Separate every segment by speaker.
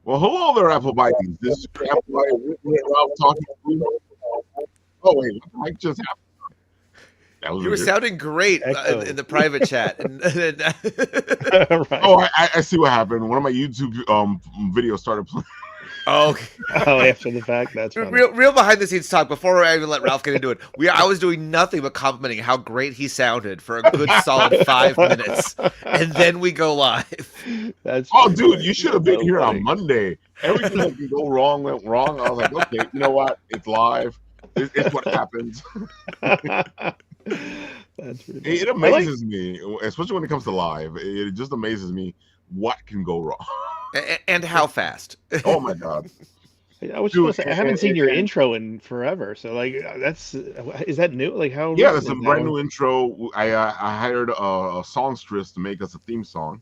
Speaker 1: Well, hello there, Apple Vikings. This is your Apple Vikings Ralph talking to you. Oh wait, what the heck just happened? That was
Speaker 2: You were
Speaker 1: weird.
Speaker 2: sounding great in
Speaker 3: Echo.
Speaker 2: the private chat, and
Speaker 3: Right.
Speaker 1: Oh, I see what happened. One of my YouTube videos started playing.
Speaker 2: oh, okay.
Speaker 3: Oh, after the fact, that's funny.
Speaker 2: Real behind the scenes talk before I even let Ralph get into it. I was doing nothing but complimenting how great he sounded for a good solid 5 minutes, and then we go live.
Speaker 3: That's
Speaker 1: Oh,
Speaker 3: pretty
Speaker 1: dude,
Speaker 3: funny.
Speaker 1: you should have
Speaker 3: That's
Speaker 1: been
Speaker 3: so
Speaker 1: here on
Speaker 3: funny.
Speaker 1: Monday. Everything that can go wrong went wrong. I was like, okay, you know what? It's live. It's what happens.
Speaker 3: That's pretty
Speaker 1: It
Speaker 3: funny. I like.
Speaker 1: amazes me, especially when it comes to live. It just amazes me what can go wrong.
Speaker 2: And how fast?
Speaker 1: Oh my god,
Speaker 3: I was
Speaker 1: dude!
Speaker 3: supposed to. I haven't seen your intro in forever. So like, that's is that new? Like, how
Speaker 1: Yeah,
Speaker 3: recent
Speaker 1: it's a
Speaker 3: is that
Speaker 1: brand
Speaker 3: one?
Speaker 1: new intro. I hired a songstress to make us a theme song,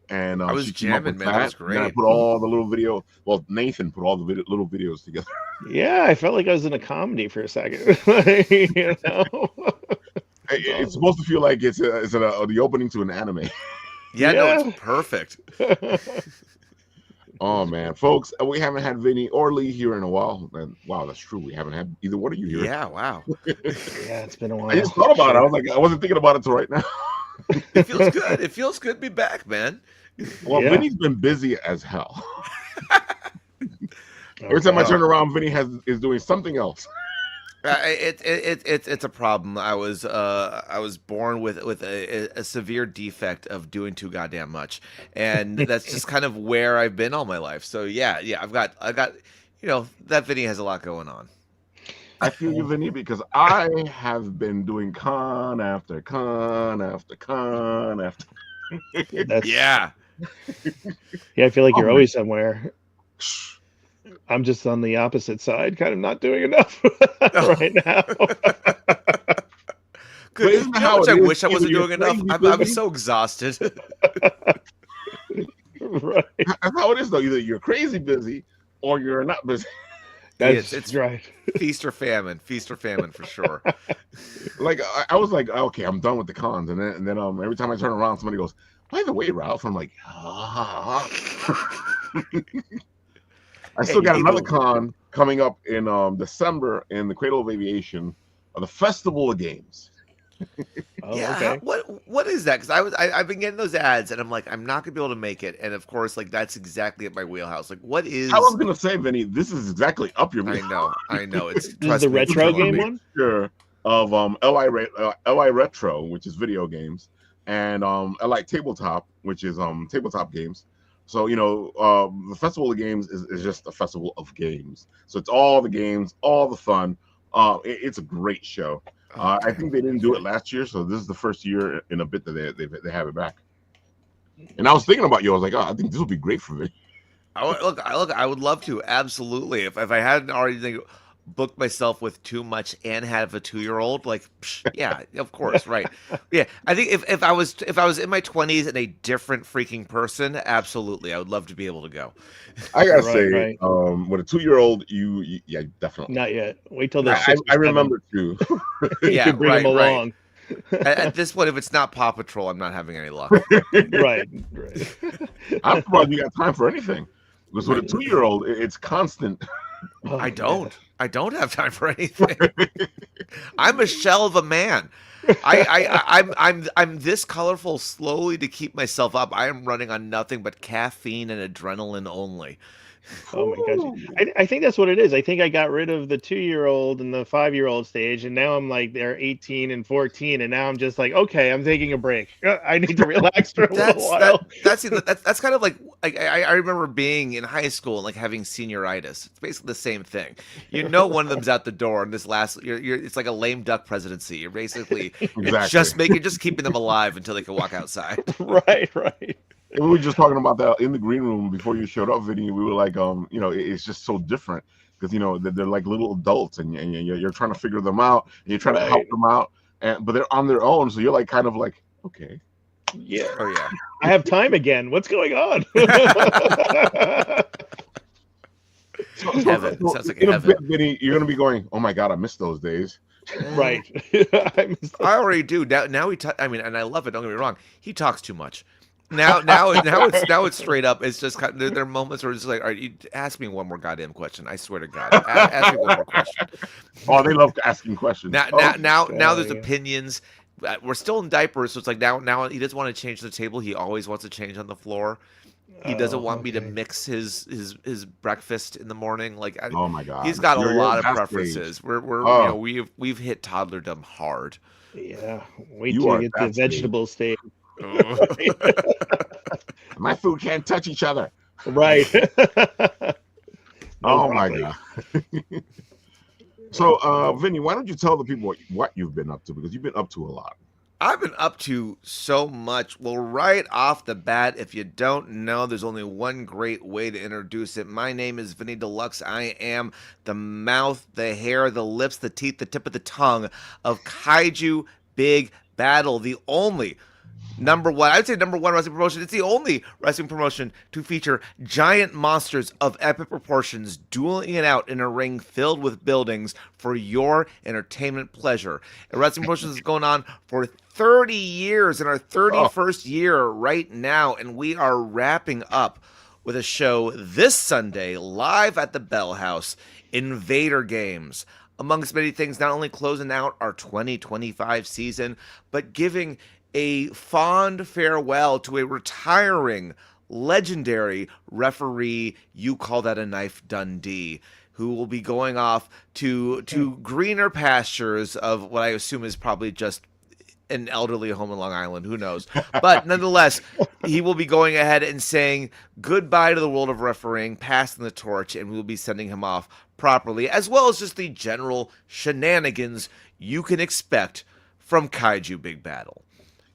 Speaker 1: and
Speaker 2: I was
Speaker 1: she came up
Speaker 2: jamming,
Speaker 1: with
Speaker 2: man. That was
Speaker 1: that. And then I
Speaker 2: great.
Speaker 1: put all the little video. Well, Nathan put all the little videos together.
Speaker 3: Yeah, I felt like I was in a comedy for a second. You know, that's
Speaker 1: It's
Speaker 3: awesome.
Speaker 1: supposed to feel like it's the opening to an anime.
Speaker 2: Yeah, no, it's
Speaker 3: Yeah.
Speaker 2: perfect.
Speaker 1: Oh
Speaker 3: That's
Speaker 1: man, folks, we haven't had Vinny or Lee here in a while. And wow, that's true. We haven't had either one of you here.
Speaker 2: Yeah, wow.
Speaker 3: Yeah, it's been a
Speaker 1: I just
Speaker 3: while
Speaker 1: thought
Speaker 3: for
Speaker 1: about it. I
Speaker 3: sure.
Speaker 1: was like, I wasn't thinking about it till right now.
Speaker 2: It feels good. It feels good to be back, man.
Speaker 1: Well,
Speaker 3: Yeah.
Speaker 1: Vinny's been busy as hell. Every time I
Speaker 3: Okay.
Speaker 1: turn around, Vinny is doing something else.
Speaker 2: It's a problem. I was born with a severe defect of doing too goddamn much, and that's just kind of where I've been all my life. So yeah, I got that Vinny has a lot going on.
Speaker 1: I feel you, Vinny, because I have been doing con after con after con after.
Speaker 3: That's
Speaker 2: Yeah,
Speaker 3: yeah. I feel like
Speaker 1: Oh
Speaker 3: you're
Speaker 1: man,
Speaker 3: always somewhere. I'm just on the opposite side, kind of not doing enough
Speaker 2: oh.
Speaker 3: right now.
Speaker 1: but
Speaker 2: Good.
Speaker 1: isn't
Speaker 2: You
Speaker 1: that
Speaker 2: know how
Speaker 1: how
Speaker 2: much
Speaker 1: it
Speaker 2: I
Speaker 1: is?
Speaker 2: wish I
Speaker 1: Either
Speaker 2: wasn't
Speaker 1: you're
Speaker 2: doing enough.
Speaker 1: crazy
Speaker 2: I'm
Speaker 1: busy.
Speaker 2: so exhausted.
Speaker 3: Right.
Speaker 1: That's how it is, though. Either you're crazy busy or you're not busy.
Speaker 2: It's
Speaker 3: That's right.
Speaker 2: feast or famine for sure.
Speaker 1: Like I was like, okay, I'm done with the cons, and then every time I turn around, somebody goes, "By the way, Ralph," I'm like, ah. I
Speaker 3: Yeah,
Speaker 1: still
Speaker 3: you
Speaker 1: got another
Speaker 3: people.
Speaker 1: con coming up in December in the Cradle of Aviation, the Festival of Games.
Speaker 3: Oh,
Speaker 2: Yeah,
Speaker 3: okay.
Speaker 2: what is that? Because I've been getting those ads, and I'm like, I'm not gonna be able to make it. And of course, like that's exactly at my wheelhouse. Like, what
Speaker 1: I was
Speaker 2: is?
Speaker 1: gonna say, Vinny, this is exactly up your
Speaker 2: I know. It's
Speaker 3: This is the
Speaker 2: trust me, it's
Speaker 3: retro
Speaker 2: killing
Speaker 3: game
Speaker 2: me.
Speaker 3: one.
Speaker 1: mixture of LI Retro, which is video games, and LI Tabletop, which is tabletop games. So the Festival of Games is just a festival of games. So it's all the games, all the fun. It's a great show. I
Speaker 2: Okay.
Speaker 1: think they didn't do it last year, so this is the first year in a bit that they have it back. And I was thinking about you. I was like, oh, I think this would be great for me.
Speaker 2: I would love to absolutely. If I hadn't already booked myself with too much and have a 2-year-old, like yeah, of course, right. Yeah, I think if I was in my 20s and a different freaking person, absolutely, I would love to be able to go.
Speaker 1: I gotta
Speaker 3: Right,
Speaker 1: say,
Speaker 3: right.
Speaker 1: with a 2-year-old, yeah, definitely.
Speaker 3: Not yet. Wait till they're
Speaker 2: No,
Speaker 3: 6 or
Speaker 1: I
Speaker 3: 7.
Speaker 1: remember too.
Speaker 3: You
Speaker 2: yeah,
Speaker 3: can bring them
Speaker 2: right.
Speaker 3: along.
Speaker 2: At this point, if it's not Paw Patrol, I'm not having any luck.
Speaker 3: Right, right.
Speaker 1: I'm surprised you got time for anything. Because with a
Speaker 3: Right.
Speaker 1: 2-year-old, it's constant.
Speaker 3: Oh,
Speaker 2: I
Speaker 3: yeah.
Speaker 2: don't. I don't have time for anything. I'm a shell of a man. I'm this colorful slowly to keep myself up. I am running on nothing but caffeine and adrenaline only.
Speaker 3: Oh my gosh.
Speaker 1: Whew.
Speaker 3: I think that's what it is. I think I got rid of the 2-year-old and the 5-year-old stage, and now I'm like they're 18 and 14, and now I'm just like, okay, I'm taking a break. I need to relax for a little while.
Speaker 2: That's kind of like I remember being in high school and like having senioritis. It's basically the same thing. One of them's out the door, and this last it's like a lame duck presidency.
Speaker 1: Exactly.
Speaker 2: You're just keeping them alive until they can walk outside.
Speaker 3: Right, right.
Speaker 1: And we were just talking about that in the green room before you showed up, Vinny. We were like, it's just so different because they're like little adults, and you're trying to figure them out, and you're trying to help
Speaker 3: Right.
Speaker 1: them out, but they're on their own. So you're like, kind of like, okay.
Speaker 3: Yeah.
Speaker 2: Oh yeah.
Speaker 3: I have time again. What's going on?
Speaker 2: Heaven. Sounds like
Speaker 1: in a
Speaker 2: heaven.
Speaker 1: bit, Vinny, you're gonna be going, oh my god, I miss those days.
Speaker 3: Right. I missed
Speaker 2: I already do. Now he. I mean, and I love it. Don't get me wrong. He talks too much. Now it's straight up. It's just kind of, there are moments where it's like, all right, you ask me one more goddamn question. I swear to God, ask me one more question.
Speaker 1: Oh, they love asking questions.
Speaker 2: Now,
Speaker 1: Oh,
Speaker 2: now there's
Speaker 3: yeah.
Speaker 2: opinions. We're still in diapers, so it's like now he doesn't want to change the table. He always wants to change on the floor. He doesn't want me to
Speaker 3: Okay.
Speaker 2: mix his breakfast in the morning. Like
Speaker 1: oh my God.
Speaker 2: he's got a
Speaker 1: You're
Speaker 2: lot
Speaker 1: at
Speaker 2: of
Speaker 1: that
Speaker 2: preferences.
Speaker 1: stage.
Speaker 2: We're
Speaker 1: Oh,
Speaker 2: we've hit toddlerdom hard.
Speaker 3: Yeah. Wait
Speaker 1: you
Speaker 3: till
Speaker 1: are
Speaker 3: you
Speaker 1: at
Speaker 3: get to the
Speaker 1: that stage.
Speaker 3: vegetable stage.
Speaker 1: My food can't touch each other.
Speaker 3: Right. No
Speaker 1: Oh my
Speaker 3: broccoli.
Speaker 1: God. So, Vinny, why don't you tell the people what you've been up to? Because you've been up to a lot.
Speaker 2: I've been up to so much. Well, right off the bat, if you don't know, there's only one great way to introduce it. My name is Vinny D'Lux. I am the mouth, the hair, the lips, the teeth, the tip of the tongue of Kaiju Big Battle, the only number one, I would say number one wrestling promotion. It's the only wrestling promotion to feature giant monsters of epic proportions dueling it out in a ring filled with buildings for your entertainment pleasure. A wrestling promotion is going on for 30 years, in our
Speaker 1: Oh,
Speaker 2: 31st year right now, and we are wrapping up with a show this Sunday live at the Bell House, Invader Games. Amongst many things, not only closing out our 2025 season, but giving a fond farewell to a retiring, legendary referee. You call that a knife, Dundee, who will be going off to greener pastures of what I assume is probably just an elderly home in Long Island. Who knows? But nonetheless, he will be going ahead and saying goodbye to the world of refereeing, passing the torch, and we will be sending him off properly, as well as just the general shenanigans you can expect from Kaiju Big Battle.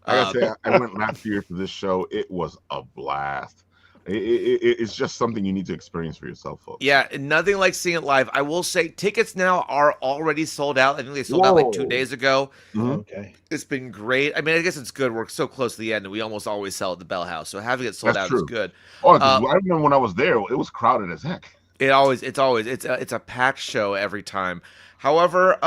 Speaker 1: I gotta say, I went last year to this show. It was a blast. It's just something you need to experience for yourself, folks.
Speaker 2: Yeah, nothing like seeing it live. I will say tickets now are already sold out. I think they sold out like 2
Speaker 1: Whoa.
Speaker 2: days ago.
Speaker 1: Mhm.
Speaker 3: Okay.
Speaker 2: It's been great. I mean, I guess it's good. We're so close to the end, and we almost always sell at the Bell House. So having it sold
Speaker 1: That's
Speaker 2: out is
Speaker 1: true.
Speaker 2: good.
Speaker 1: Oh, 'cause I remember when I was there, it was crowded as heck.
Speaker 2: It's a packed show every time. However,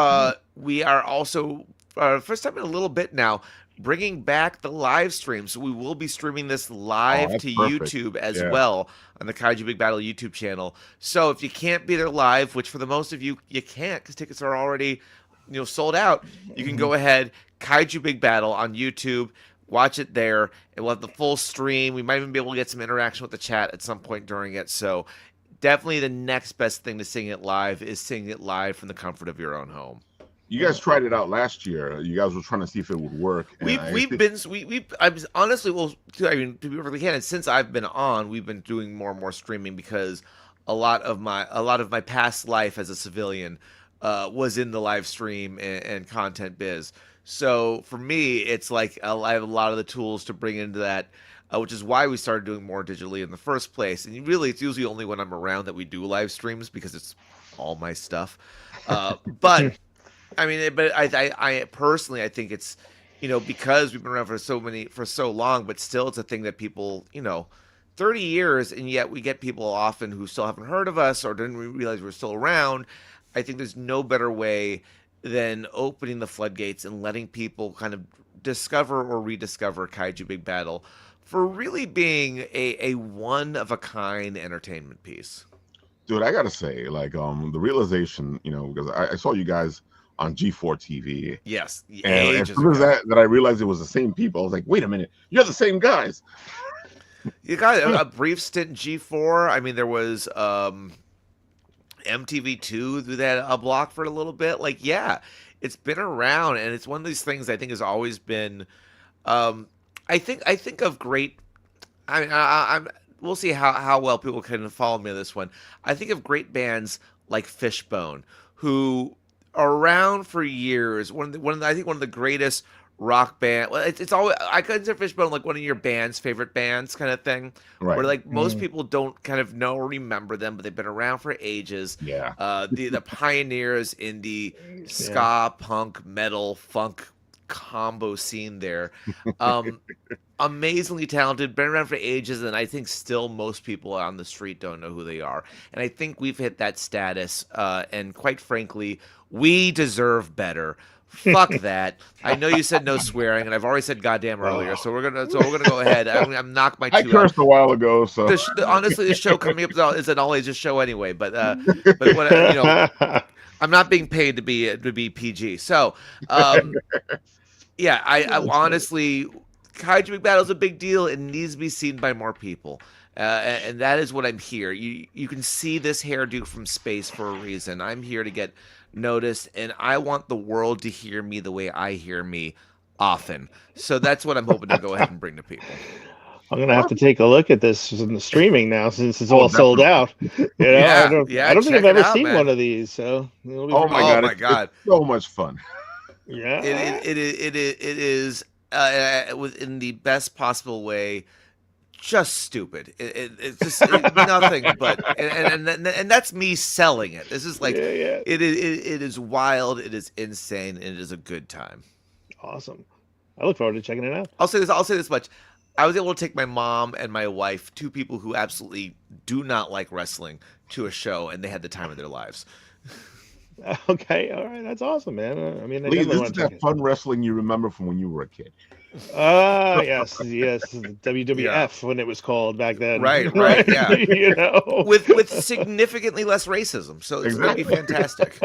Speaker 2: we are also first time in a little bit now bringing back the live stream. So we will be streaming this live
Speaker 1: that's
Speaker 2: to
Speaker 1: perfect.
Speaker 2: YouTube as
Speaker 1: Yeah.
Speaker 2: well on the Kaiju Big Battle YouTube channel. So if you can't be there live, which for the most of you you can't because tickets are already sold out, you can go ahead Kaiju Big Battle on YouTube. Watch it there, and we'll have the full stream. We might even be able to get some interaction with the chat at some point during it. So definitely the next best thing to seeing it live is seeing it live from the comfort of your own home.
Speaker 1: You guys tried it out last year. You guys were trying to see if it would work. And
Speaker 2: Honestly, well, I mean, to be perfectly candid, since I've been on, we've been doing more and more streaming because a lot of my past life as a civilian was in the live stream and content biz. So for me, it's like I have a lot of the tools to bring into that. Which is why we started doing more digitally in the first place. And really, it's usually only when I'm around that we do live streams because it's all my stuff. But I mean, but I personally, I think it's, because we've been around for so long, but still it's a thing that people, 30 years, and yet we get people often who still haven't heard of us or didn't realize we're still around. I think there's no better way than opening the floodgates and letting people kind of discover or rediscover Kaiju Big Battle for really being a one-of-a-kind entertainment piece.
Speaker 1: Dude, I gotta say, like, the realization, because I saw you guys on G4 TV.
Speaker 2: Yes.
Speaker 1: And as soon as that I realized it was the same people, I was like, wait a minute, you're the same guys.
Speaker 2: You got a brief stint in G4. I mean, there was MTV2 through that a block for a little bit. Like, yeah, it's been around, and it's one of these things I think has always been. I think of great. I'm. We'll see how well people can follow me on this one. I think of great bands like Fishbone, who are around for years. I think one of the greatest rock band. Well, it's always, I consider Fishbone like one of your band's favorite bands, kind of thing.
Speaker 1: Right.
Speaker 2: Where like most people don't kind of know or remember them, but they've been around for ages.
Speaker 1: Yeah.
Speaker 2: The pioneers in the ska, punk, metal, funk combo scene there. Amazingly talented, been around for ages, and I think still most people on the street don't know who they are. And I think we've hit that status, and quite frankly, we deserve better Fuck that. I know you said no swearing, and I've already said goddamn earlier, so we're gonna go ahead. I'm knock my
Speaker 1: I
Speaker 2: two out.
Speaker 1: cursed a while ago, so
Speaker 2: Honestly, the show coming up is an all ages show anyway. But what I'm not being paid to be PG. So, yeah, I honestly, Kaiju Big Battle is a big deal. It needs to be seen by more people. And that is what I'm here. You can see this hairdo from space for a reason. I'm here to get noticed, and I want the world to hear me the way I hear me often. So that's what I'm hoping to go ahead and bring to people.
Speaker 3: I'm gonna have to take a look at this in the streaming now since it's
Speaker 1: Oh,
Speaker 3: all sold out.
Speaker 2: Yeah,
Speaker 3: I don't think
Speaker 2: check
Speaker 3: I've
Speaker 2: it
Speaker 3: ever
Speaker 2: out,
Speaker 3: seen
Speaker 2: man.
Speaker 3: one of these. So
Speaker 1: oh my
Speaker 2: Oh
Speaker 1: god,
Speaker 2: my God.
Speaker 1: it's so much fun.
Speaker 3: yeah,
Speaker 2: It is within the best possible way. Just stupid. It's just nothing but and that's me selling it. This is like
Speaker 3: yeah.
Speaker 2: it is wild. It is insane, and it is a good time.
Speaker 3: Awesome. I look forward to checking it out.
Speaker 2: I'll say this much. I was able to take my mom and my wife, two people who absolutely do not like wrestling, to a show, and they had the time of their lives.
Speaker 3: Okay, all right, that's awesome, man. I mean, I
Speaker 1: Lee,
Speaker 3: definitely
Speaker 1: this
Speaker 3: want
Speaker 1: is
Speaker 3: to check
Speaker 1: that
Speaker 3: it.
Speaker 1: fun wrestling you remember from when you were a kid.
Speaker 3: Yes, the WWF
Speaker 2: Yeah.
Speaker 3: when it was called back then.
Speaker 2: Right, yeah.
Speaker 3: You know,
Speaker 2: With significantly less racism, so it's going to be fantastic.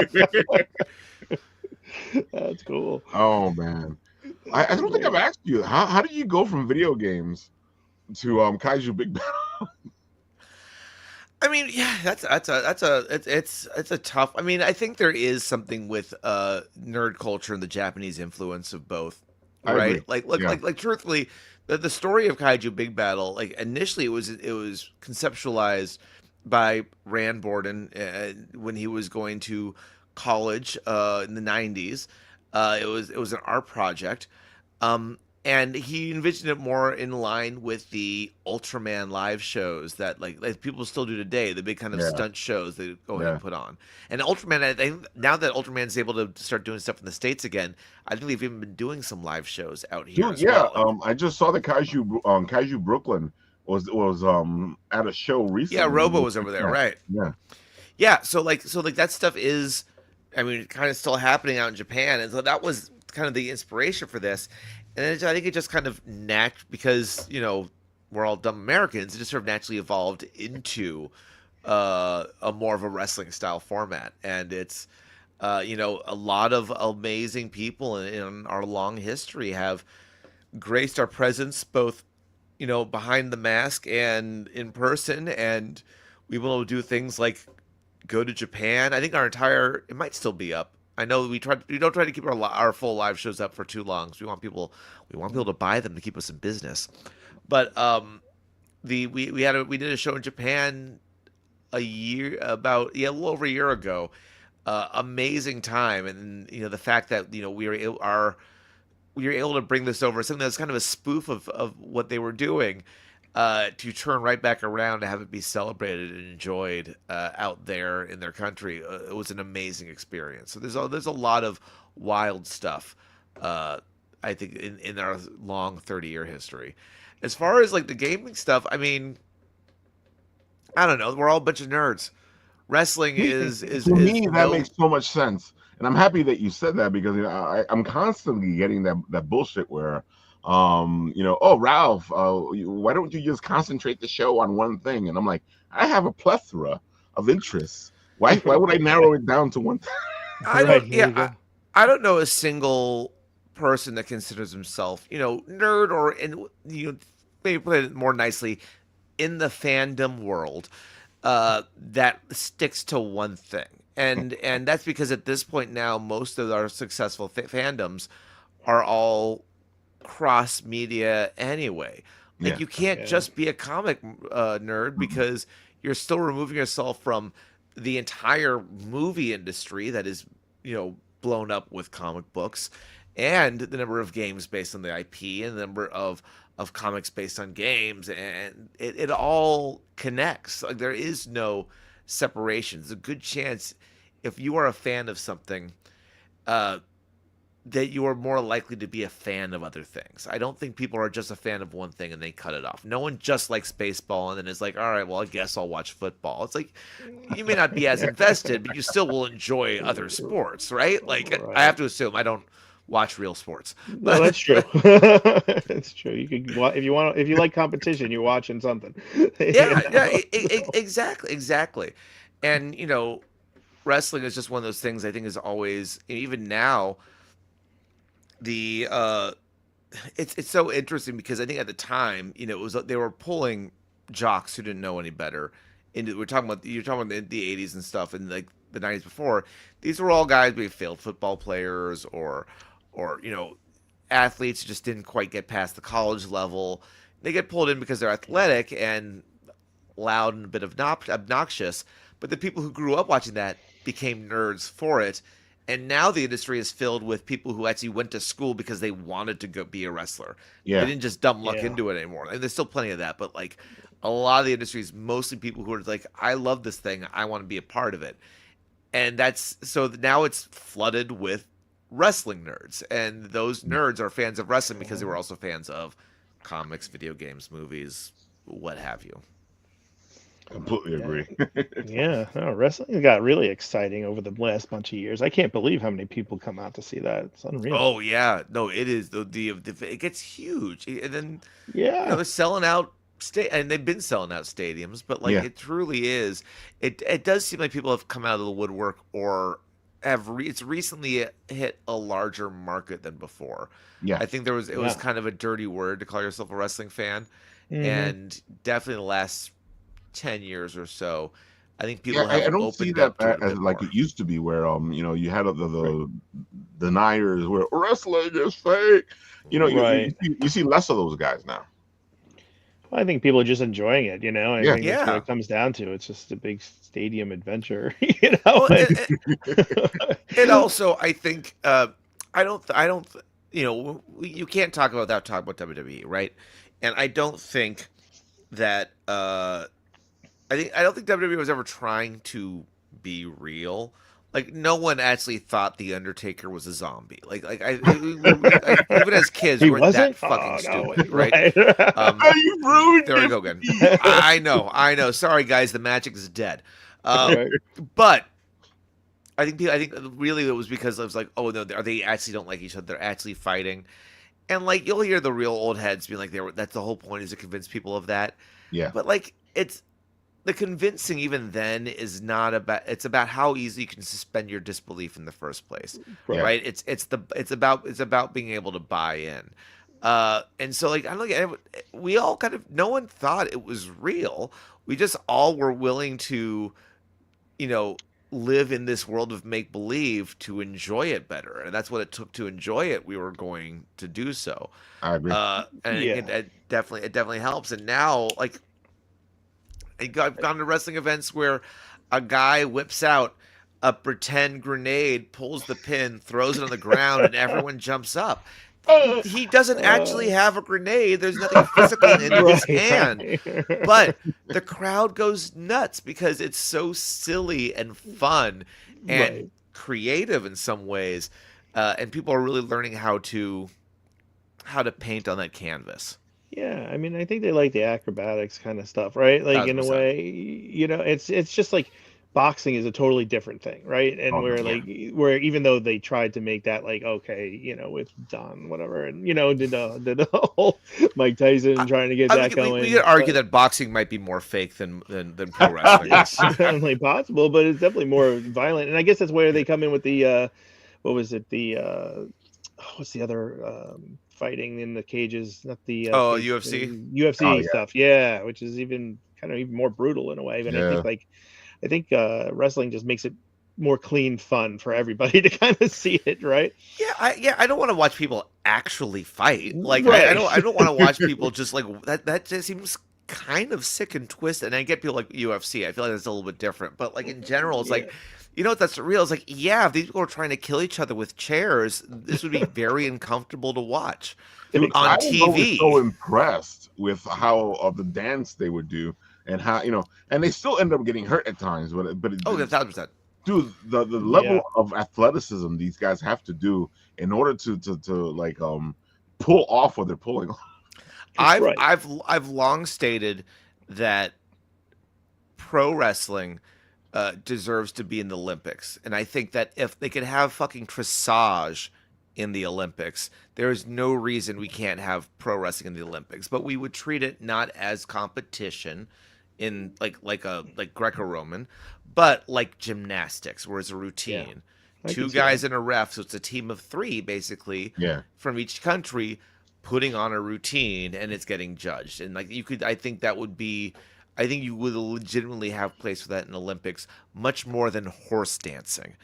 Speaker 3: that's cool.
Speaker 1: Oh man, I don't think I've asked you how did you go from video games to Kaiju Big Battle?
Speaker 2: I mean, yeah, it's a tough. I mean, I think there is something with nerd culture and the Japanese influence of both,
Speaker 1: I
Speaker 2: right?
Speaker 1: agree.
Speaker 2: Like, look,
Speaker 1: Yeah.
Speaker 2: like truthfully, the story of Kaiju Big Battle, like initially it was conceptualized by Rand Borden when he was going to college in the '90s. It was an art project. And he envisioned it more in line with the Ultraman live shows that like people still do today, the big kind of
Speaker 1: Yeah.
Speaker 2: stunt shows they go ahead
Speaker 1: Yeah.
Speaker 2: and put on. And Ultraman, I think now that Ultraman's able to start doing stuff in the States again, I think they've even been doing some live shows out here
Speaker 1: Dude,
Speaker 2: as
Speaker 1: yeah.
Speaker 2: well.
Speaker 1: I just saw the Kaiju Brooklyn was at a show recently.
Speaker 2: Yeah, Robo was over there,
Speaker 1: Yeah.
Speaker 2: right?
Speaker 1: Yeah.
Speaker 2: Yeah, so that stuff is, I mean, kind of still happening out in Japan, and so that was kind of the inspiration for this. And I think it just kind of because we're all dumb Americans, it just sort of naturally evolved into a more of a wrestling style format, and it's a lot of amazing people in our long history have graced our presence both behind the mask and in person, and we've been able to do things like go to Japan. I think it might still be up. I know we don't try to keep our full live shows up for too long, because we want people to buy them to keep us in business. But we did a show in Japan a little over a year ago. Amazing time, and the fact that we were able to bring this over, something that's kind of a spoof of what they were doing, to turn right back around to have it be celebrated and enjoyed out there in their country. It was an amazing experience. So there's a lot of wild stuff, I think, in our long 30-year history. As far as like the gaming stuff, I mean, I don't know. We're all a bunch of nerds. Wrestling is
Speaker 1: To me, that makes so much sense, and I'm happy that you said that, because I'm constantly getting that bullshit where oh Ralph, why don't you just concentrate the show on one thing? And I'm like, I have a plethora of interests. Why would I narrow it down to one thing?
Speaker 2: I don't know a single person that considers himself nerd, or maybe put it more nicely, in the fandom world, that sticks to one thing, and that's because at this point now most of our successful fandoms are all cross media anyway. Like, you can't just be a comic nerd, because you're still removing yourself from the entire movie industry that is blown up with comic books, and the number of games based on the IP, and the number of comics based on games, and it all connects. Like, there is no separation. There's a good chance, if you are a fan of something, that you are more likely to be a fan of other things. I don't think people are just a fan of one thing and they cut it off. No one just likes baseball and then is like, all right, well, I guess I'll watch football. It's like, you may not be as invested, but you still will enjoy other sports, right? Like, I have to assume I don't watch real sports.
Speaker 3: No, that's true. That's true. You could, if you like competition, you're watching something.
Speaker 2: Exactly. And, wrestling is just one of those things I think is always, even now, it's so interesting because I think at the time, it was they were pulling jocks who didn't know any better into. You're talking about the 80s and stuff, and like the 90s before. These were all guys being failed football players or athletes who just didn't quite get past the college level. They get pulled in because they're athletic and loud and a bit of obnoxious. But the people who grew up watching that became nerds for it. And now the industry is filled with people who actually went to school because they wanted to go be a wrestler.
Speaker 1: Yeah.
Speaker 2: They didn't just dumb luck into it anymore. And there's still plenty of that. But like a lot of the industry is mostly people who are like, I love this thing. I want to be a part of it. And so now it's flooded with wrestling nerds. And those nerds are fans of wrestling because they were also fans of comics, video games, movies, what have you.
Speaker 1: Completely agree.
Speaker 3: Yeah, no, wrestling got really exciting over the last bunch of years. I can't believe how many people come out to see that. It's unreal.
Speaker 2: Oh yeah, no, it is. It gets huge, and then
Speaker 3: they're
Speaker 2: selling out and they've been selling out stadiums, but like it truly is. It does seem like people have come out of the woodwork or it's recently hit a larger market than before.
Speaker 1: Yeah,
Speaker 2: I think it was kind of a dirty word to call yourself a wrestling fan, and definitely the last 10 years or so, I think people have
Speaker 1: I don't see that as like
Speaker 2: more.
Speaker 1: It used to be, where you had the deniers where wrestling is fake. You see less of those guys now.
Speaker 3: I think people are just enjoying it. I think that's what it comes down to. It's just a big stadium adventure.
Speaker 2: Well, and also, I think I don't. You can't talk about WWE, right? And I don't think that. I don't think WWE was ever trying to be real. Like, no one actually thought the Undertaker was a zombie. Even as kids, we weren't that fucking stupid, right?
Speaker 1: You ruined
Speaker 2: there we go again. I know. Sorry, guys, the magic is dead. But I think really it was because it was like, oh no, they actually don't like each other. They're actually fighting, and like you'll hear the real old heads being like, that's the whole point, is to convince people of that.
Speaker 1: Yeah.
Speaker 2: But like the convincing even then is not about. It's about how easy you can suspend your disbelief in the first place, right? It's about being able to buy in, and so like I don't know, we all kind of, no one thought it was real. We just all were willing to, live in this world of make believe to enjoy it better, and that's what it took to enjoy it. We were going to do so.
Speaker 1: I agree.
Speaker 2: And it definitely helps. And now like. I've gone to wrestling events where a guy whips out a pretend grenade, pulls the pin, throws it on the ground, and everyone jumps up. He doesn't actually have a grenade. There's nothing physical in his hand. But the crowd goes nuts because it's so silly and fun and creative in some ways. And people are really learning how to paint on that canvas.
Speaker 3: Yeah, I mean, I think they like the acrobatics kind of stuff, right? Like 100%. In a way, it's just like boxing is a totally different thing, right? And where even though they tried to make that like, okay, with Don whatever, and did the whole Mike Tyson trying to get that going.
Speaker 2: We could argue that boxing might be more fake than pro wrestling.
Speaker 3: It's definitely possible, but it's definitely more violent. And I guess that's where they come in with the what was it, the what's the other fighting in the cages, not the UFC stuff, which is even more brutal in a way. But I think wrestling just makes it more clean fun for everybody to kind of see it, right?
Speaker 2: I don't want to watch people actually fight. Like I don't want to watch people just like that just seems kind of sick and twisted. And I get people like UFC, I feel like it's a little bit different, but like in general it's like, that's real. It's like, if these people are trying to kill each other with chairs, this would be very uncomfortable to watch on TV.
Speaker 1: I was so impressed with how of the dance they would do, and how and they still end up getting hurt at times. But
Speaker 2: 1,000%.
Speaker 1: dude, the level of athleticism these guys have to do in order to like pull off what they're pulling off.
Speaker 2: I've long stated that pro wrestling deserves to be in the Olympics, and I think that if they could have fucking dressage in the Olympics, there is no reason we can't have pro wrestling in the Olympics. But we would treat it not as competition in like Greco-Roman, but like gymnastics, where it's a routine. Yeah. Two guys and a ref, so it's a team of three basically from each country putting on a routine, and it's getting judged. And like I think you would legitimately have place for that in the Olympics, much more than horse dancing.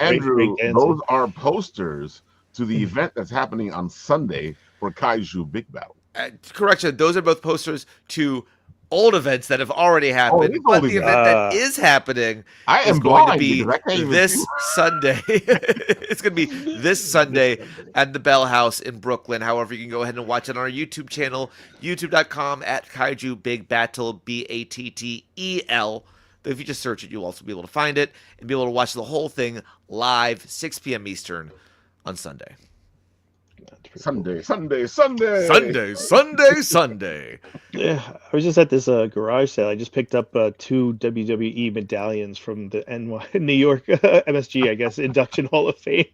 Speaker 1: Andrew, those are posters to the event that's happening on Sunday for Kaiju Big Battle.
Speaker 2: Correction, those are both posters to old events that have already happened, but the event that is happening is going to be this Sunday. It's going to be this Sunday at the Bell House in Brooklyn. However, you can go ahead and watch it on our YouTube channel, youtube.com/Kaiju Big Battle, BATTEL. If you just search it, you'll also be able to find it and be able to watch the whole thing live, 6 p.m. Eastern on Sunday.
Speaker 1: Sunday.
Speaker 3: Yeah, I was just at this garage sale. I just picked up 2 WWE medallions from the New York MSG, I guess, Induction Hall of Fame.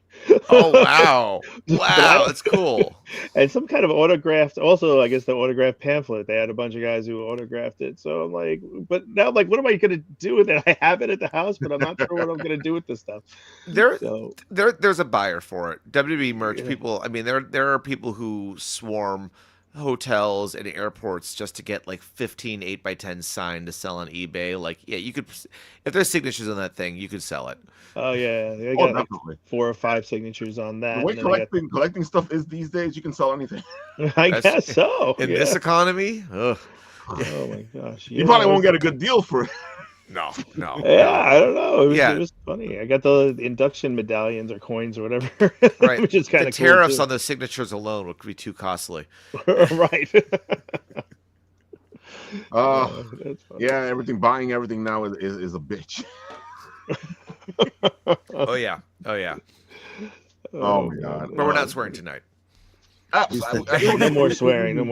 Speaker 2: Oh, wow. Wow, that's cool.
Speaker 3: And some kind of autographed, also, I guess, the autographed pamphlet. They had a bunch of guys who autographed it. So I'm like, but now, like, what am I going to do with it? I have it at the house, but I'm not sure what I'm going to do with this stuff.
Speaker 2: There's a buyer for it. WWE merch people, I mean, there are people who swarm hotels and airports just to get like 15 8x10 signed to sell on eBay. Like, yeah, you could, if there's signatures on that thing, you could sell it.
Speaker 3: Oh yeah, they got like 4 or 5 signatures on that.
Speaker 1: The way collecting stuff is these days, you can sell anything.
Speaker 3: I guess so.
Speaker 2: In this economy, ugh.
Speaker 3: Oh my gosh,
Speaker 1: you probably won't get a good deal for it.
Speaker 2: No.
Speaker 3: Yeah, I don't know. It was funny. I got the induction medallions or coins or whatever.
Speaker 2: Right.
Speaker 3: Which is kind
Speaker 2: of cool. Tariffs on the signatures alone would be too costly.
Speaker 3: Right.
Speaker 1: Buying everything now is a bitch.
Speaker 2: Oh yeah.
Speaker 1: Oh my God.
Speaker 2: But we're not swearing tonight.
Speaker 3: No more swearing.
Speaker 4: Of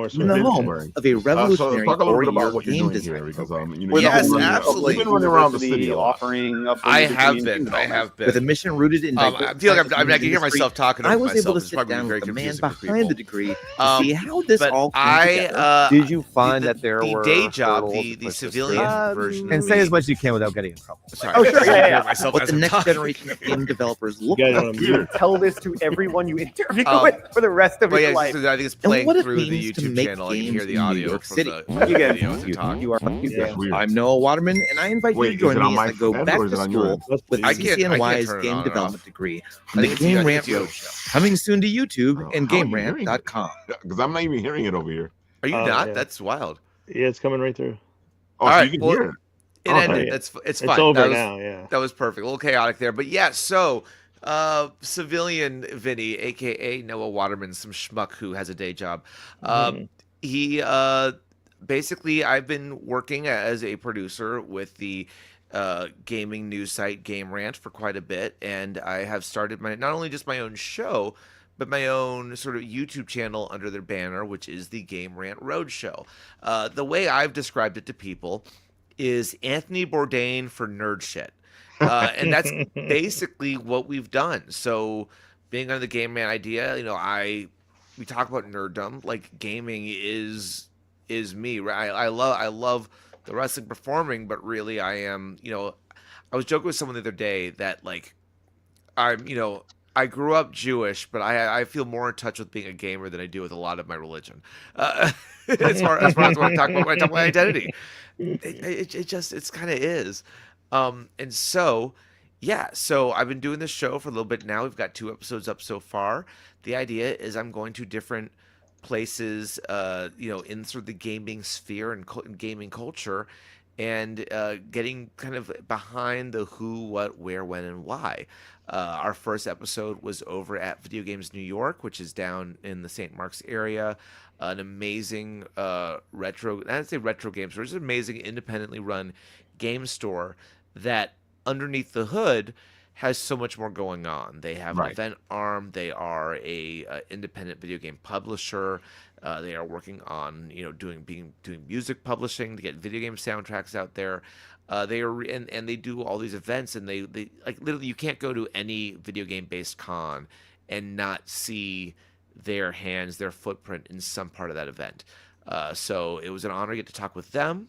Speaker 4: a revolutionary
Speaker 1: talk a little bit about what you're doing here, because
Speaker 2: yes, absolutely.
Speaker 1: You've been running around the city
Speaker 4: offering up.
Speaker 2: I have been
Speaker 4: with a mission rooted in.
Speaker 2: I feel like I can hear myself talking.
Speaker 4: I was able to sit down with the man behind the degree to see how this all came together.
Speaker 5: Did you find that there were
Speaker 2: the day job, the civilian version,
Speaker 5: and say as much as you can without getting in trouble?
Speaker 2: Sorry.
Speaker 4: Oh, sure. Yeah. What the next generation of game developers look like.
Speaker 5: You tell this to everyone you interview with for the rest of your life.
Speaker 2: I think it's playing through the YouTube channel. You can hear the audio from the video as we talk.
Speaker 4: I'm Noah Waterman, and I invite you to join me as I go back to school with CCNY's game development degree on the Game Rant Roadshow. Coming soon to YouTube and GameRant.com.
Speaker 1: Because I'm not even hearing it over here.
Speaker 2: Are you not? Yeah. That's wild.
Speaker 3: Yeah, it's coming right through.
Speaker 1: Oh, so you can hear it.
Speaker 2: It ended. It's fine.
Speaker 3: It's over now. Yeah,
Speaker 2: that was perfect. A little chaotic there, but yeah. So. Civilian Vinny, aka Noah Waterman, some schmuck who has a day job. He basically, I've been working as a producer with the gaming news site Game Rant for quite a bit, and I have started not only just my own show, but my own sort of YouTube channel under their banner, which is the Game Rant Roadshow. The way I've described it to people is Anthony Bourdain for nerd shit. And that's basically what we've done. So being on the Game Man idea, we talk about nerddom, like gaming is me, right? I love the wrestling performing, but really I am, I was joking with someone the other day that like, I grew up Jewish, but I feel more in touch with being a gamer than I do with a lot of my religion. As far as what I'm talking about when I talk about my identity, it's kind of is. And so I've been doing this show for a little bit now. We've got 2 episodes up so far. The idea is I'm going to different places, in sort of the gaming sphere and gaming culture, and getting kind of behind the who, what, where, when, and why. Our first episode was over at Video Games New York, which is down in the St. Mark's area. An amazing retro, I don't say retro games, but it's an amazing independently run game store that underneath the hood has so much more going on. They have an event arm. They are a independent video game publisher. They are working on doing music publishing to get video game soundtracks out there. They are and they do all these events, and they like literally you can't go to any video game based con and not see their hands, their footprint in some part of that event. So it was an honor to get to talk with them.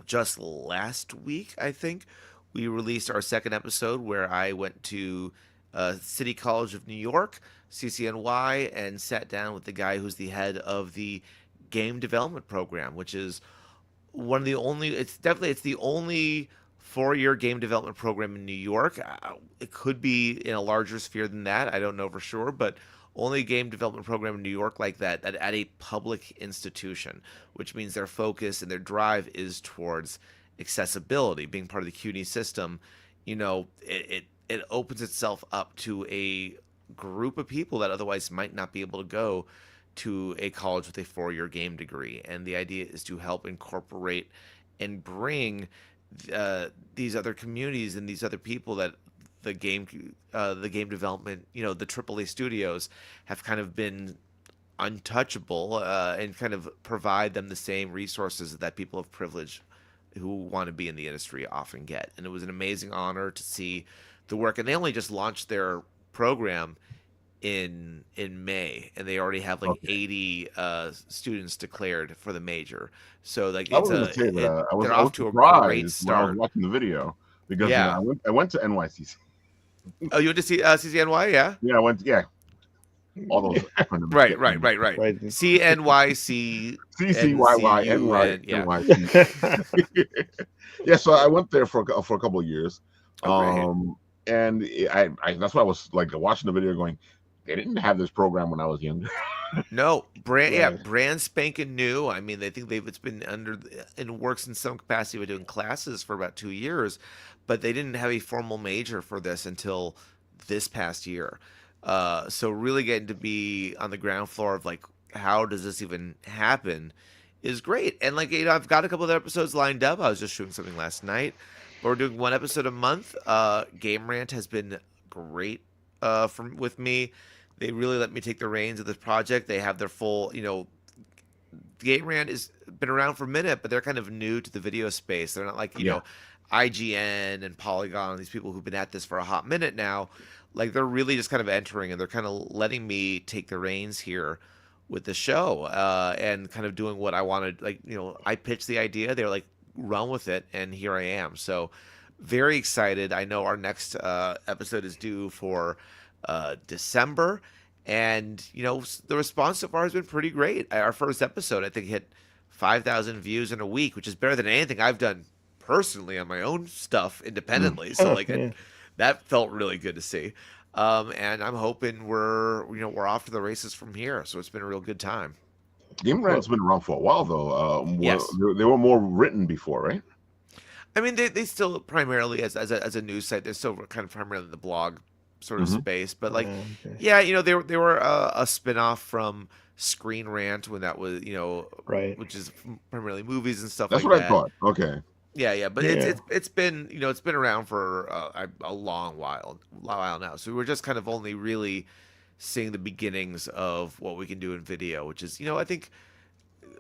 Speaker 2: Just last week, I think, we released our second episode where I went to City College of New York, CCNY, and sat down with the guy who's the head of the game development program, which is one of the only, it's the only 4-year game development program in New York. It could be in a larger sphere than that. I don't know for sure, but only game development program in New York like that at a public institution, which means their focus and their drive is towards accessibility. Being part of the CUNY system, it opens itself up to a group of people that otherwise might not be able to go to a college with a 4-year game degree. And the idea is to help incorporate and bring these other communities and these other people that the game development, the AAA studios have kind of been untouchable, and kind of provide them the same resources that people of privilege who want to be in the industry often get. And it was an amazing honor to see the work. And they only just launched their program in May, and they already have 80 students declared for the major. So they're off to a great start.
Speaker 1: I was watching the video because I went to NYCC.
Speaker 2: Oh, you went to see CCNY? Yeah.
Speaker 1: Yeah, I went. Yeah. All those acronyms.
Speaker 2: Right. CNYC.
Speaker 1: CCYY NYC. Yeah, so I went there for a couple of years, and I that's why I was watching the video, going, they didn't have this program when I was younger.
Speaker 2: No, brand spanking new. I mean, it's been in works in some capacity with doing classes for about 2 years, but they didn't have a formal major for this until this past year. So really getting to be on the ground floor of how does this even happen is great. And I've got a couple of episodes lined up. I was just shooting something last night, but we're doing one episode a month. Game Rant has been great with me. They really let me take the reins of this project. They have their full, Game Rant has been around for a minute, but they're kind of new to the video space. They're not IGN and Polygon, these people who've been at this for a hot minute now. They're really just kind of entering, and they're kind of letting me take the reins here with the show, and kind of doing what I wanted. I pitched the idea. They were run with it, and here I am. So very excited. I know our next episode is due for December, and the response so far has been pretty great. Our first episode, I think, hit 5,000 views in a week, which is better than anything I've done personally on my own stuff independently. So that felt really good to see. And I'm hoping we're off to the races from here. So it's been a real good time.
Speaker 1: Game Rant's been around for a while, though.
Speaker 2: Yes.
Speaker 1: They were more written before, right?
Speaker 2: I mean, they still primarily as a news site, they're still kind of primarily the blog sort of space, but they were a spin-off from Screen Rant when that was which is primarily movies and stuff.
Speaker 1: That's what I thought. Okay.
Speaker 2: Yeah, but it's been it's been around for a long while now. So we're just kind of only really seeing the beginnings of what we can do in video, which is I think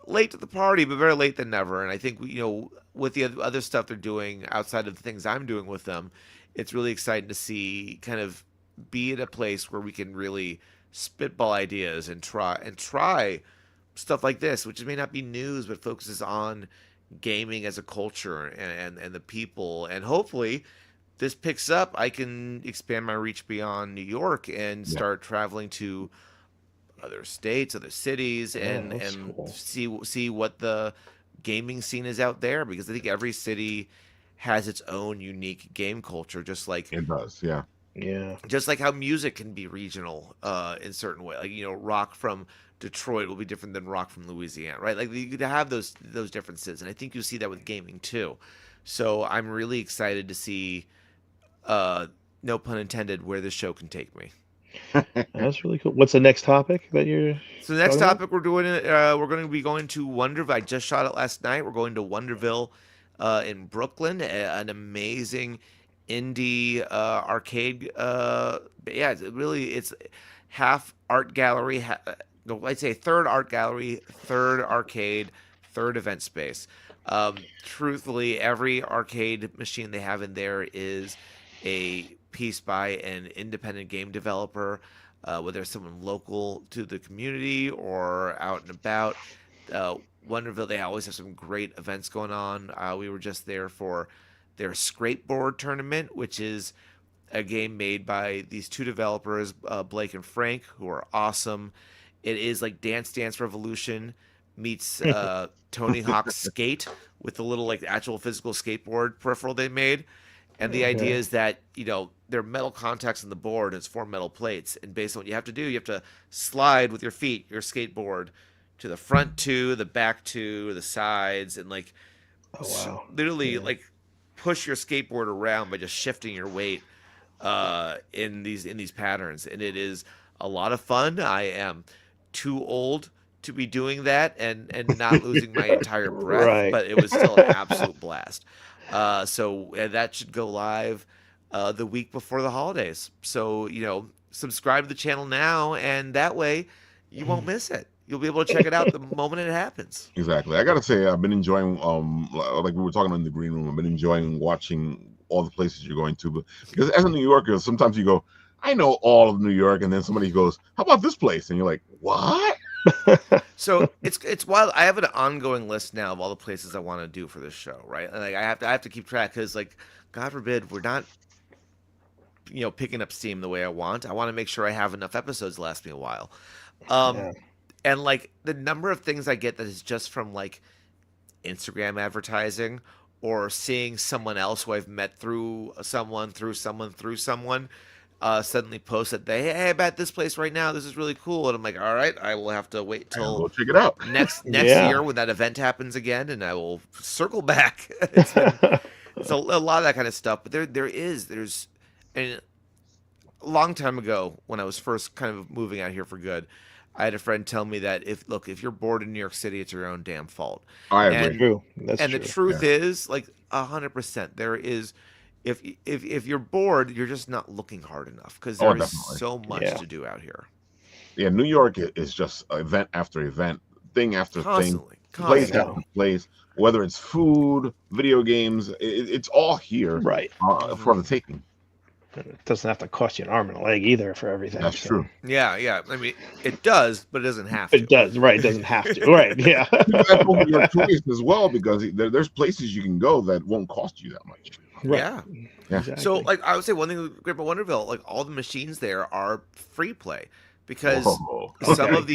Speaker 2: late to the party, but better late than never. And I think with the other stuff they're doing outside of the things I'm doing with them, it's really exciting to see kind of be at a place where we can really spitball ideas and try stuff like this, which may not be news, but focuses on gaming as a culture and the people. And hopefully this picks up. I can expand my reach beyond New York and start traveling to other states, other cities, and cool. see what the gaming scene is out there, because I think every city has its own unique game culture, just like
Speaker 1: it does. Yeah.
Speaker 2: Just like how music can be regional in certain way. Rock from Detroit will be different than rock from Louisiana, right? You could have those differences, and I think you'll see that with gaming too. So I'm really excited to see, no pun intended, where this show can take me.
Speaker 3: That's really cool. What's the next topic that you're?
Speaker 2: So the next topic we're doing, we're going to be going to Wonderville. I just shot it last night. We're going to Wonderville, in Brooklyn, an amazing indie arcade. It's half art gallery. I'd say third art gallery, third arcade, third event space. Truthfully, every arcade machine they have in there is a piece by an independent game developer, whether it's someone local to the community or out and about. Wonderville, they always have some great events going on. We were just there for their Scrapeboard tournament, which is a game made by these two developers, Blake and Frank, who are awesome. It is like Dance Dance Revolution meets Tony Hawk's Skate with the little like actual physical skateboard peripheral they made. And the idea is that, there are metal contacts on the board, and it's 4 metal plates. And based on what you have to do, you have to slide with your feet, your skateboard, to the front 2, the back 2, the sides, and literally like push your skateboard around by just shifting your weight in these patterns. And it is a lot of fun. I am too old to be doing that and not losing my entire breath, but it was still an absolute blast. So that should go live the week before the holidays. So, subscribe to the channel now, and that way you won't miss it. You'll be able to check it out the moment it happens.
Speaker 1: Exactly. I got to say, I've been enjoying, like we were talking in the green room, I've been enjoying watching all the places you're going to. But because as a New Yorker, sometimes you go, I know all of New York, and then somebody goes, how about this place? And you're like, what?
Speaker 2: So it's wild. I have an ongoing list now of all the places I want to do for this show, right? And like I have to keep track because, like, God forbid we're not, picking up steam the way I want. I want to make sure I have enough episodes to last me a while. And like the number of things I get that is just from like Instagram advertising or seeing someone else who I've met through someone suddenly post that hey, I'm at this place right now. This is really cool. And I'm like, all right, I will have to wait till
Speaker 1: go check it out
Speaker 2: next year when that event happens again, and I will circle back. It's a lot of that kind of stuff. But there's and a long time ago when I was first kind of moving out here for good, I had a friend tell me that if you're bored in New York City, it's your own damn fault.
Speaker 1: I agree.
Speaker 3: That's true.
Speaker 2: The truth is, like 100%, there is. If you're bored, you're just not looking hard enough because there is so much to do out here.
Speaker 1: Yeah, New York is just event after event, thing after thing, place after place. Whether it's food, video games, it's all here,
Speaker 3: right?
Speaker 1: For the taking.
Speaker 3: It doesn't have to cost you an arm and a leg either for everything.
Speaker 1: That's true.
Speaker 2: Yeah. I mean, it does, but it doesn't have to.
Speaker 3: It does, right? It doesn't have to, right? Yeah.
Speaker 1: Your choice as well, because there's places you can go that won't cost you that much.
Speaker 3: Right.
Speaker 2: Yeah.
Speaker 3: Exactly.
Speaker 2: So, like, I would say one thing great about Wonderville, like all the machines there are free play because some of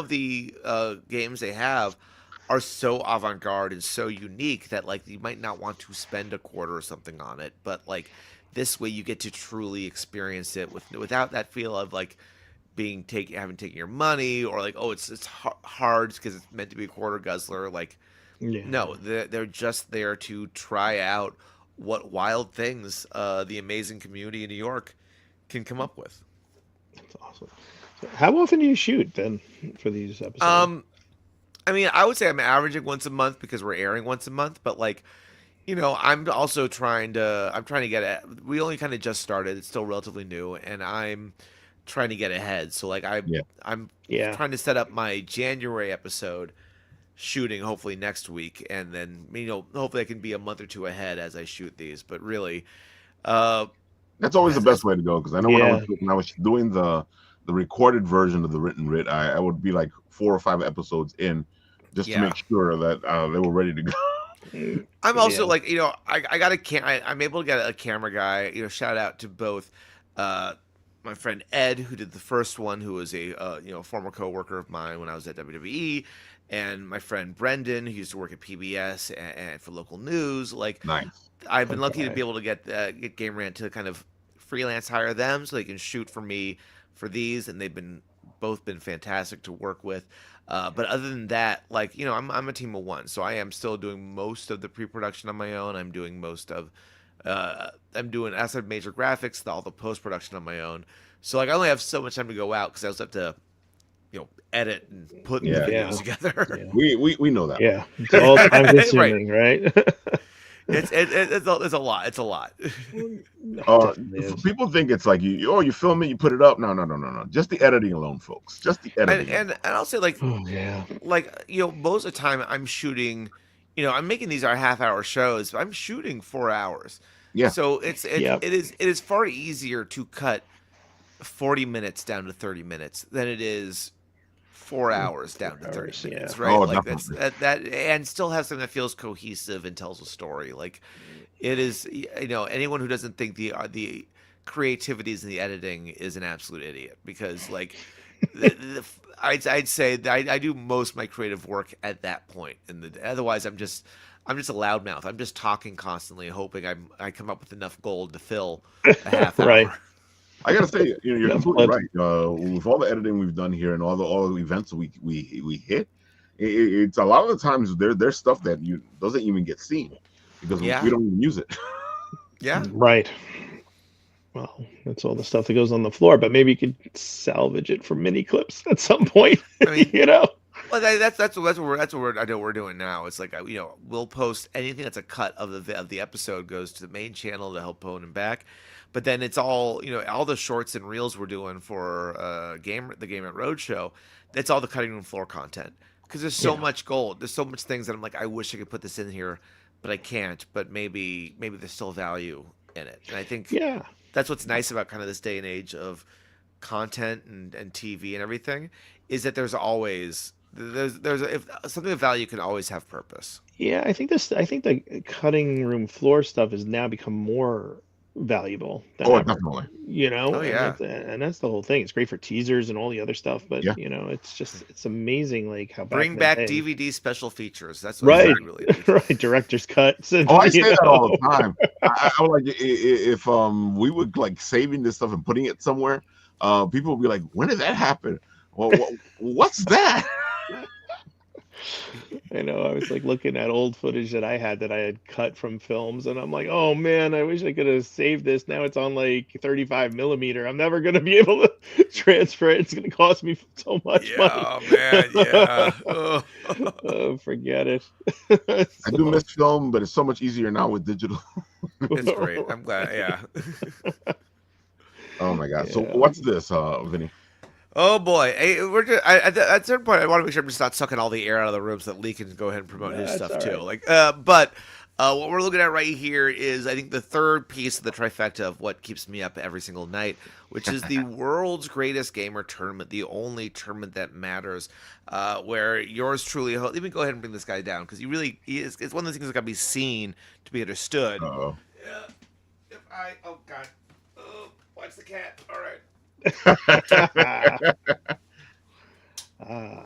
Speaker 2: the games they have are so avant-garde and so unique that like you might not want to spend $a quarter or something on it, but like this way you get to truly experience it without that feel of like having taken your money or like it's hard because it's meant to be a quarter guzzler. Like no, they're just there to try out what wild things the amazing community in New York can come up with.
Speaker 3: That's awesome. So how often do you shoot then for these episodes?
Speaker 2: I mean, I would say I'm averaging once a month because we're airing once a month, but like, I'm also trying to get it. We only kind of just started. It's still relatively new, and I'm trying to get ahead. So like I'm trying to set up my January episode shooting hopefully next week, and then hopefully I can be a month or two ahead as I shoot these. But really,
Speaker 1: that's always the best way to go, because I know when I was doing the recorded version of the written writ, I would be like 4 or 5 episodes in just to make sure that they were ready to go.
Speaker 2: I'm also like, I got I'm able to get a camera guy. Shout out to both my friend Ed, who did the first one, who was a former coworker of mine when I was at WWE, and my friend Brendan, who used to work at PBS and for local news. Like,
Speaker 1: nice.
Speaker 2: I've been lucky to be able to get Game Rant to kind of freelance hire them so they can shoot for me for these, and they've both been fantastic to work with. But other than that, like, I'm a team of one, so I am still doing most of the pre-production on my own. I'm doing most of outside major graphics, all the post-production on my own. So like I only have so much time to go out because I also have to, edit and put the videos together.
Speaker 1: Yeah. We know that.
Speaker 3: Yeah, it's all time consuming, right?
Speaker 2: It's a lot. It's a lot.
Speaker 1: People think it's like you film it, you put it up. No. Just the editing alone, folks. Just the editing.
Speaker 2: And I'll say like most of the time I'm shooting. I'm making these our half-hour shows, but I'm shooting 4 hours.
Speaker 1: Yeah.
Speaker 2: So it is far easier to cut 40 minutes down to 30 minutes than it is 4 hours down to 30 minutes, right?
Speaker 1: Oh,
Speaker 2: like that and still have something that feels cohesive and tells a story. Like it is, anyone who doesn't think the creativity is in the editing is an absolute idiot, because like I'd say that I do most of my creative work at that point, and otherwise I'm just a loudmouth. I'm just talking constantly, hoping I come up with enough gold to fill a half hour.
Speaker 3: Right.
Speaker 1: I gotta say, you're completely right. With all the editing we've done here and all the events we hit, it's a lot of the times there's stuff that doesn't even get seen because we don't even use it.
Speaker 2: Yeah.
Speaker 3: Right. Well, that's all the stuff that goes on the floor, but maybe you could salvage it for mini clips at some point. I mean,
Speaker 2: Well, that's what I know we're doing now. It's like we'll post anything that's a cut of the episode goes to the main channel to help Pwn and back, but then it's all all the shorts and reels we're doing for the Game Rant Roadshow. That's all the cutting room floor content, because there's so much gold. There's so much things that I'm like, I wish I could put this in here, but I can't. But maybe there's still value in it, and I think that's what's nice about kind of this day and age of content and TV and everything, is that there's always if something of value can always have purpose.
Speaker 3: Yeah, I think the cutting room floor stuff has now become more valuable than ever.
Speaker 1: Definitely.
Speaker 3: And that's the whole thing. It's great for teasers and all the other stuff, but it's amazing like how
Speaker 2: bring back DVD special features. That's what
Speaker 3: right.
Speaker 2: Really
Speaker 3: right, director's cuts. And,
Speaker 1: I say that all the time. I'm like, if we would like saving this stuff and putting it somewhere, people would be like, when did that happen? Well, what's that?
Speaker 3: I know. I was like looking at old footage that I had cut from films, and I'm like, oh man, I wish I could have saved this. Now it's on like 35 millimeter. I'm never gonna be able to transfer it. It's gonna cost me so much money.
Speaker 2: Oh man, yeah.
Speaker 3: Oh, forget it.
Speaker 1: I do miss film, but it's so much easier now with digital.
Speaker 2: It's great. I'm glad. Yeah.
Speaker 1: Oh my god. So what's this, Vinny?
Speaker 2: Oh boy, hey, we're just, at a certain point, I want to make sure I'm just not sucking all the air out of the room, so that Lee can go ahead and promote his stuff too.
Speaker 3: Right.
Speaker 2: But what we're looking at right here is, I think, the third piece of the trifecta of what keeps me up every single night, which is the world's greatest gamer tournament, the only tournament that matters, where yours truly. Let me go ahead and bring this guy down, because it's one of those things that got to be seen to be understood.
Speaker 1: Oh.
Speaker 2: Yeah. Oh god. Oh, watch the cat. All right.
Speaker 3: Oh,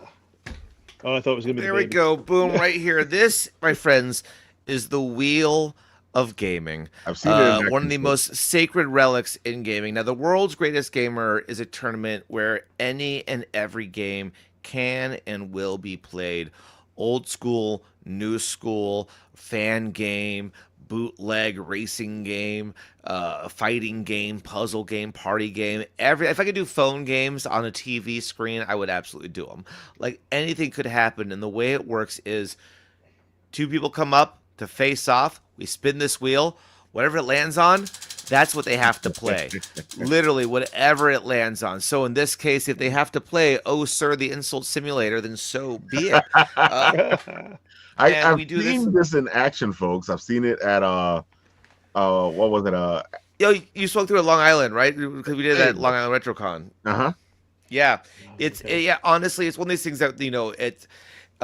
Speaker 3: I thought it was gonna be.
Speaker 2: There we go. Boom! Right here. This, my friends, is the wheel of gaming.
Speaker 1: I've seen it.
Speaker 2: One of the most sacred relics in gaming. Now, the world's greatest gamer is a tournament where any and every game can and will be played. Old school, new school, fan game, bootleg racing game, fighting game, puzzle game, party game. If I could do phone games on a TV screen, I would absolutely do them. Like, anything could happen, and the way it works is two people come up to face off. We spin this wheel. Whatever it lands on, that's what they have to play. Literally, whatever it lands on. So in this case, if they have to play "Oh Sir, the Insult Simulator," then so be it.
Speaker 1: I've seen this in action, folks. I've seen it at what was it?
Speaker 2: You spoke through at Long Island, right? Because we did that at Long Island RetroCon. Yeah, honestly, it's one of these things that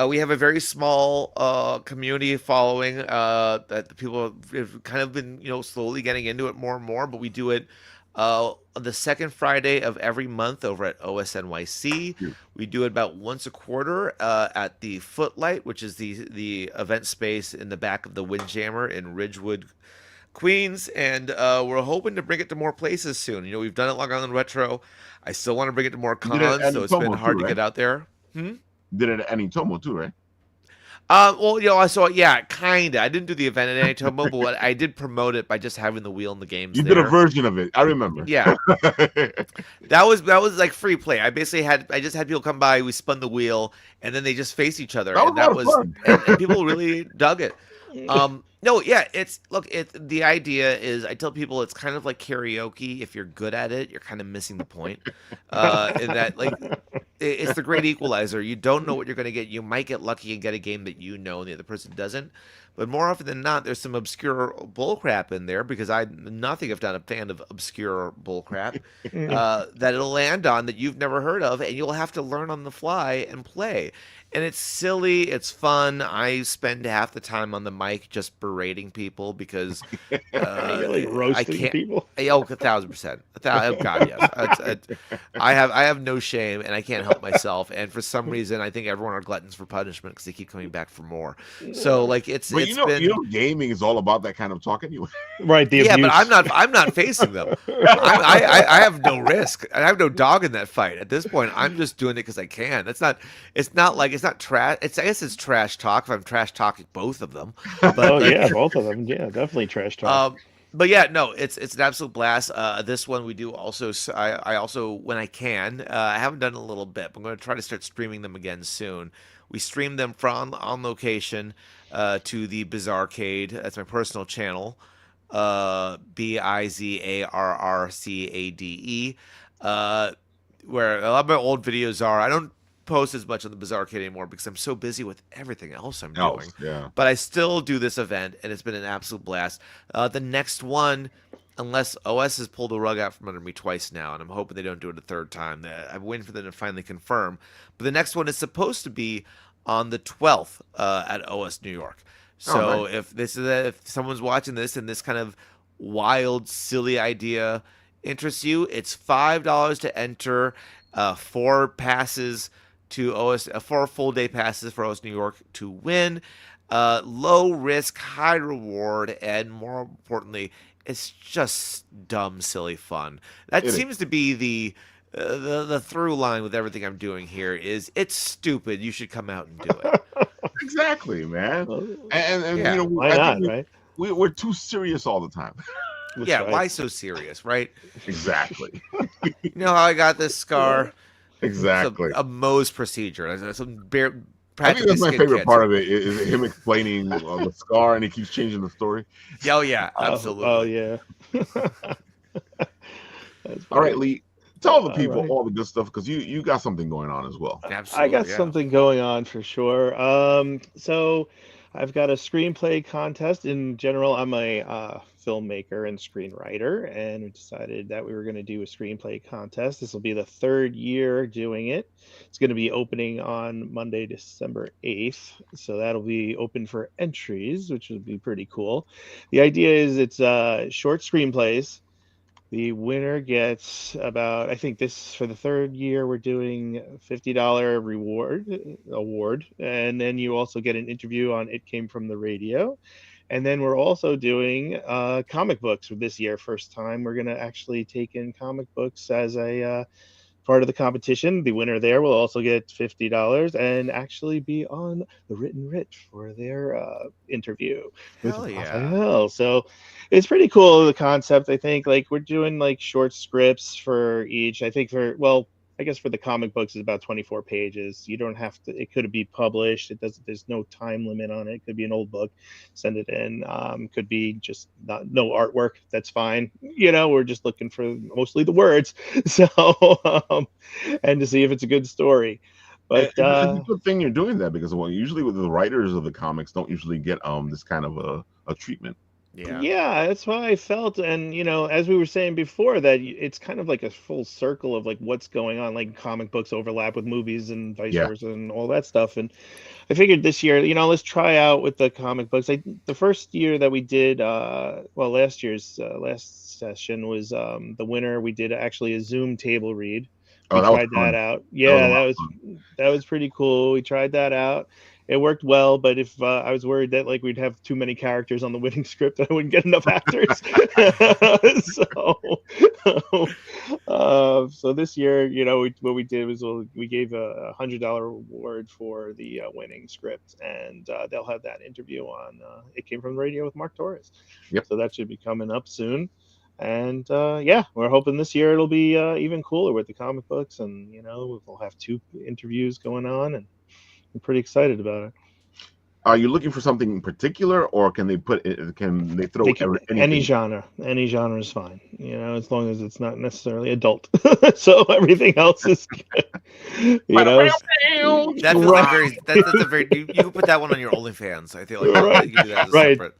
Speaker 2: we have a very small community following that the people have kind of been slowly getting into it more and more. But we do it the second Friday of every month over at OSNYC. We do it about once a quarter at the Footlight, which is the event space in the back of the Windjammer in Ridgewood, Queens, and we're hoping to bring it to more places soon. We've done it Long Island Retro. I still want to bring it to more cons, so it's been hard to get out there.
Speaker 1: Did it at Anitomo too, right?
Speaker 2: I saw it. Yeah, kinda. I didn't do the event at Anitomo, but I did promote it by just having the wheel in the games.
Speaker 1: You did a version of it. I remember.
Speaker 2: Yeah, that was like free play. I just had people come by. We spun the wheel, and then they just face each other.
Speaker 1: That was
Speaker 2: fun. And people really dug it. No, yeah, the idea is I tell people it's kind of like karaoke. If you're good at it, you're kind of missing the point. In that, like, it's the great equalizer. You don't know what you're going to get. You might get lucky and get a game that you know and the other person doesn't. But more often than not, there's some obscure bullcrap in there because I'm nothing if not a fan of obscure bullcrap that it'll land on that you've never heard of, and you'll have to learn on the fly and play. And it's silly, it's fun. I spend half the time on the mic just berating people because
Speaker 3: like roasting people.
Speaker 2: Oh, 1,000%. Oh, God, yes. I have no shame, and I can't help myself. And for some reason, I think everyone are gluttons for punishment because they keep coming back for more. So, like,
Speaker 1: but gaming is all about that kind of talk anyway.
Speaker 3: Right.
Speaker 2: Yeah, but I'm not facing them. I have no risk. I have no dog in that fight. At this point, I'm just doing it because I can. It's not trash. I guess it's trash talk if I'm trash talking both of them. But,
Speaker 3: yeah, both of them. Yeah, definitely trash talk.
Speaker 2: But yeah, no, it's an absolute blast. This one we do also. I also, when I can, I haven't done it in a little bit, but I'm going to try to start streaming them again soon. We stream them from on location to the Bizarrcade. That's my personal channel, Bizarrcade, where a lot of my old videos are. I don't post as much on the Bizarrcade anymore because I'm so busy with everything else I'm doing.
Speaker 1: Yeah.
Speaker 2: But I still do this event, and it's been an absolute blast. The next one, unless OS has pulled the rug out from under me twice now, and I'm hoping they don't do it a third time. I'm waiting for them to finally confirm. But the next one is supposed to be on the 12th at OS New York. So nice. If someone's watching this and this kind of wild, silly idea interests you, it's $5 to enter. 4 passes to OS, 4 full day passes for OS New York to win. Low risk, high reward, and more importantly, it's just dumb, silly fun. That seems to be the through line with everything I'm doing here. Is it's stupid. You should come out and do it.
Speaker 1: Exactly, man. And
Speaker 3: yeah, you know, why not, right?
Speaker 1: We're too serious all the time.
Speaker 2: Yeah, why so serious, right?
Speaker 1: Exactly.
Speaker 2: You know how I got this scar?
Speaker 1: Exactly.
Speaker 2: A Mohs procedure.
Speaker 1: I think that's my favorite part of it is him explaining the scar, and he keeps changing the story.
Speaker 2: Oh yeah, absolutely.
Speaker 3: Oh yeah.
Speaker 1: All right, Lee. Tell the people all the good stuff because you got something going on as well.
Speaker 2: Absolutely,
Speaker 3: I got something going on for sure. So I've got a screenplay contest. In general, I'm a filmmaker and screenwriter, and we decided that we were going to do a screenplay contest. This will be the 3rd year doing it. It's going to be opening on Monday, December 8th. So that'll be open for entries, which would be pretty cool. The idea is it's short screenplays. The winner gets about, I think this for the 3rd year, we're doing $50 award. And then you also get an interview on It Came From the Radio. And then we're also doing comic books this year. First time we're going to actually take in comic books as a part of the competition. The winner there will also get $50 and actually be on the written writ for their interview.
Speaker 2: Hell yeah.
Speaker 3: So it's pretty cool, the concept. I think like we're doing like short scripts for each. I think I guess for the comic books is about 24 pages. You don't have to, it could be published. There's no time limit on it. It could be an old book, send it in. Could be just no artwork. That's fine. You know, we're just looking for mostly the words. So, and to see if it's a good story. But
Speaker 1: it's a good thing you're doing that because usually with the writers of the comics don't usually get this kind of a treatment.
Speaker 3: Yeah, that's what I felt. And, you know, as we were saying before, that it's kind of like a full circle of like what's going on, like comic books overlap with movies and vice versa and all that stuff. And I figured this year, you know, let's try out with the comic books. The first year that we did, last year's last session was the winner. We did actually a Zoom table read. We tried that out. Yeah, that was pretty cool. We tried that out. It worked well, but if I was worried that like we'd have too many characters on the winning script, that I wouldn't get enough actors. So this year, you know, what we did was we gave a $100 reward for the winning script, and they'll have that interview on It Came From the Radio with Mark Torres.
Speaker 1: Yep.
Speaker 3: So that should be coming up soon. And we're hoping this year it'll be even cooler with the comic books, and you know we'll have 2 interviews going on, and I'm pretty excited about it.
Speaker 1: Are you looking for something in particular, or can they throw
Speaker 3: any genre? Any genre is fine, as long as it's not necessarily adult. So everything else is good,
Speaker 2: That's a very you can put that one on your OnlyFans. I feel like
Speaker 3: right,
Speaker 2: you can do that as a
Speaker 3: right.
Speaker 2: separate.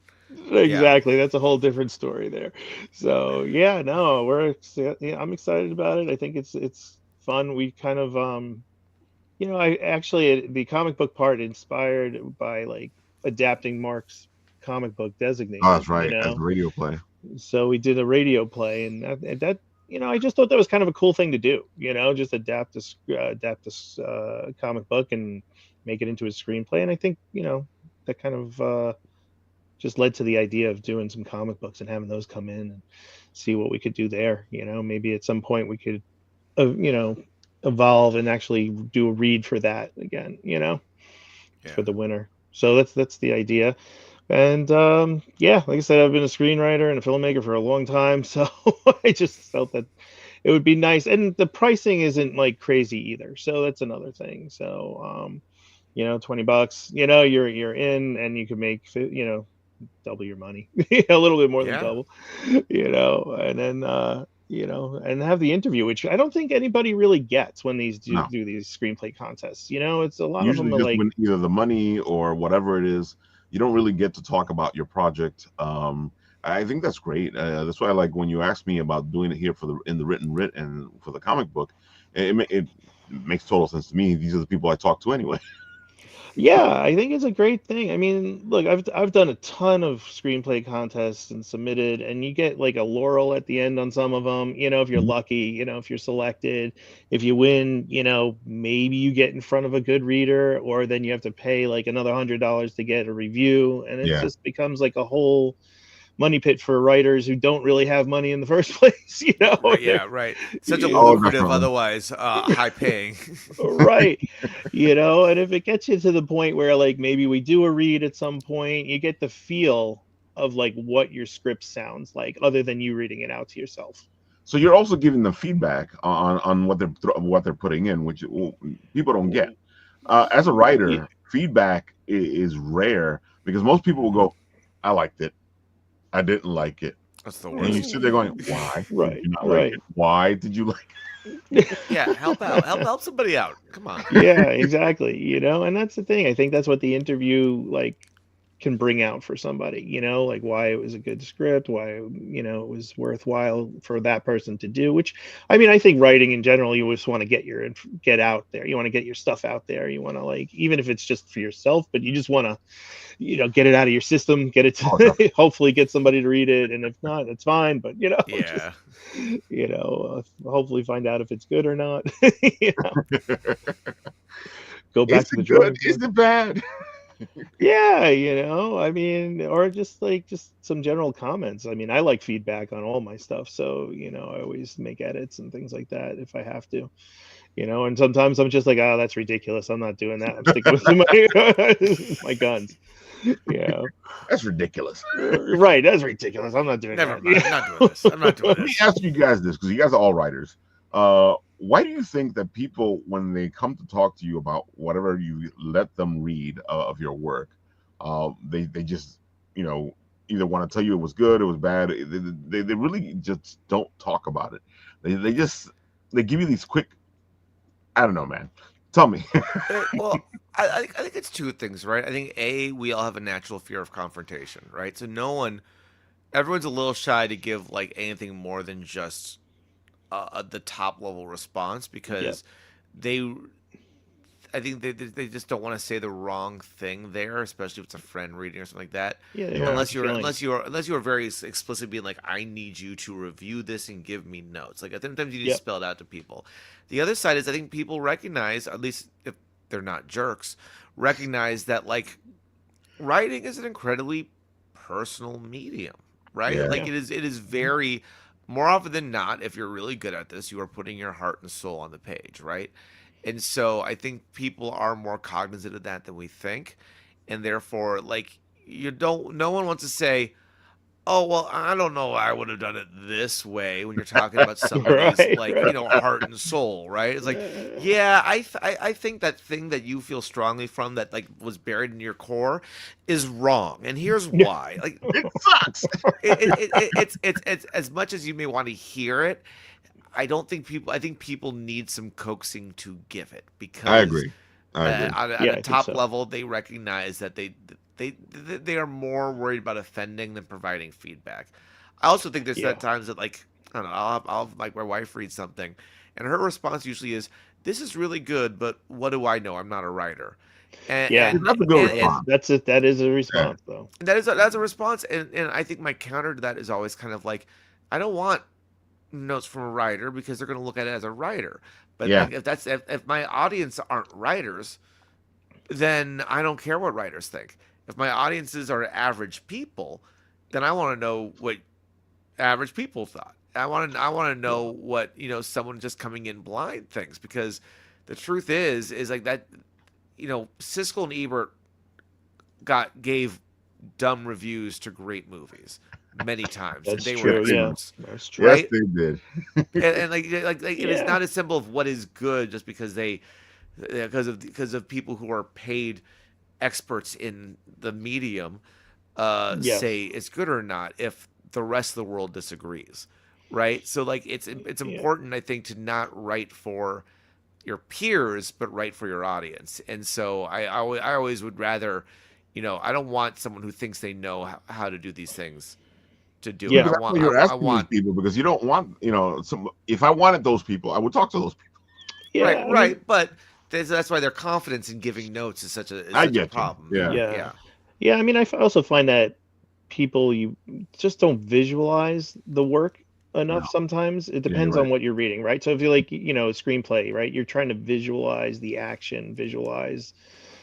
Speaker 3: Exactly. That's a whole different story there. So yeah, no, I'm excited about it. I think it's fun. We kind of I actually the comic book part inspired by like adapting Mark's comic book
Speaker 1: Oh,
Speaker 3: Designated,
Speaker 1: that's right. As a radio play.
Speaker 3: So we did a radio play, and that I just thought that was kind of a cool thing to do. Just adapt this comic book and make it into a screenplay. And I think that kind of just led to the idea of doing some comic books and having those come in and see what we could do there. Maybe at some point we could, evolve and actually do a read for that again. For the winter. So that's the idea. And like I said, I've been a screenwriter and a filmmaker for a long time, so I just felt that it would be nice. And the pricing isn't like crazy either, so that's another thing. So $20, you're in, and you can make double your money, a little bit more than double, and then and have the interview, which I don't think anybody really gets when these do these screenplay contests. It's a lot
Speaker 1: Usually
Speaker 3: of them
Speaker 1: just
Speaker 3: like
Speaker 1: when either the money or whatever it is, you don't really get to talk about your project. I think that's great. That's why I like when you asked me about doing it here in the written writ and for the comic book. It makes total sense to me. These are the people I talk to anyway.
Speaker 3: Yeah, I think it's a great thing. I mean, look, I've done a ton of screenplay contests and submitted, and you get like a laurel at the end on some of them. If you're lucky, if you're selected, if you win, maybe you get in front of a good reader, or then you have to pay like another $100 to get a review, and it just becomes like a whole money pit for writers who don't really have money in the first place.
Speaker 2: Right. Such a lucrative, otherwise high paying.
Speaker 3: Right. And if it gets you to the point where like maybe we do a read at some point, you get the feel of like what your script sounds like, other than you reading it out to yourself.
Speaker 1: So you're also giving them feedback on what they're putting in, which people don't get. As a writer, feedback is rare because most people will go, "I liked it. I didn't like it."
Speaker 2: That's the worst.
Speaker 1: And you sit there going, "Why?
Speaker 3: Right.
Speaker 1: Did you not like it? Why did you like
Speaker 2: it?" Yeah, help out. Help somebody out. Come on.
Speaker 3: Yeah, exactly. And that's the thing. I think that's what the interview like can bring out for somebody, like why it was a good script, why it was worthwhile for that person to do. Which, I mean, I think writing in general, you just want to get out there. You want to get your stuff out there. You want to like, even if it's just for yourself, but you just want to get it out of your system, get it to hopefully get somebody to read it, and if not, that's fine. But hopefully find out if it's good or not. Go back to the drawing board.
Speaker 1: Is it bad?
Speaker 3: Yeah, I mean, or just some general comments. I mean, I like feedback on all my stuff, so I always make edits and things like that if I have to. And sometimes I'm just like, oh, that's ridiculous. I'm not doing that. I'm sticking with my guns.
Speaker 1: That's ridiculous.
Speaker 3: Right, that's ridiculous. I'm not doing that.
Speaker 2: I'm not doing this. I'm not doing
Speaker 1: this. Let me ask you guys this, because you guys are all writers. Why do you think that people, when they come to talk to you about whatever you let them read of your work, they just either want to tell you it was good, it was bad. They really just don't talk about it. They give you these quick. I don't know, man. Tell me.
Speaker 2: Well, I think it's two things, right? I think we all have a natural fear of confrontation, right? So everyone's a little shy to give like anything more than just the top level response, because I think they just don't want to say the wrong thing there, especially if it's a friend reading or something like that.
Speaker 3: Yeah,
Speaker 2: unless you're very explicit, being like, I need you to review this and give me notes. Like, sometimes you need to spell it out to people. The other side is, I think people recognize, at least if they're not jerks, recognize that like writing is an incredibly personal medium, right?
Speaker 1: Yeah.
Speaker 2: Like it is very, more often than not, if you're really good at this, you are putting your heart and soul on the page, right? And so I think people are more cognizant of that than we think. And therefore, like, no one wants to say, oh, well, I don't know, I would have done it this way when you're talking about somebody's like, you know, heart and soul, right? It's like, yeah, I think that thing that you feel strongly from that like was buried in your core is wrong. And here's why. Like
Speaker 1: it sucks.
Speaker 2: It's as much as you may want to hear it, I think people need some coaxing to give it, because
Speaker 1: I agree.
Speaker 2: On a top level, they recognize that they are more worried about offending than providing feedback. I also think there's times that, like, I don't know, I'll have like my wife read something, and her response usually is, "This is really good, but what do I know? I'm not a writer."
Speaker 1: That's a good response.
Speaker 3: That is a response, though.
Speaker 2: That's a response, and I think my counter to that is always kind of like, I don't want notes from a writer because they're going to look at it as a writer. But like, if my audience aren't writers, then I don't care what writers think. If my audiences are average people, then I want to know what average people thought. I want to know what, you know, someone just coming in blind thinks, because the truth is like that, you know, Siskel and Ebert gave dumb reviews to great movies many times.
Speaker 3: That's
Speaker 2: and they
Speaker 3: true.
Speaker 2: Were
Speaker 3: That's true.
Speaker 1: Right? Yes, they did.
Speaker 2: and like it is not a symbol of what is good just because because of people who are paid experts in the medium say it's good or not if the rest of the world disagrees, right? So like it's important, I think, to not write for your peers but write for your audience. And so I always would rather, you know, I don't want someone who thinks they know how to do these things to do it.
Speaker 1: I want people, because you don't want, you know, if I wanted those people, I would talk to those people.
Speaker 2: Right. But that's why their confidence in giving notes is such a problem.
Speaker 3: Yeah. I mean, I also find that people, you just don't visualize the work enough. Sometimes it depends on what you're reading, right? So if you're like, you know, a screenplay, right, you're trying to visualize the action, visualize,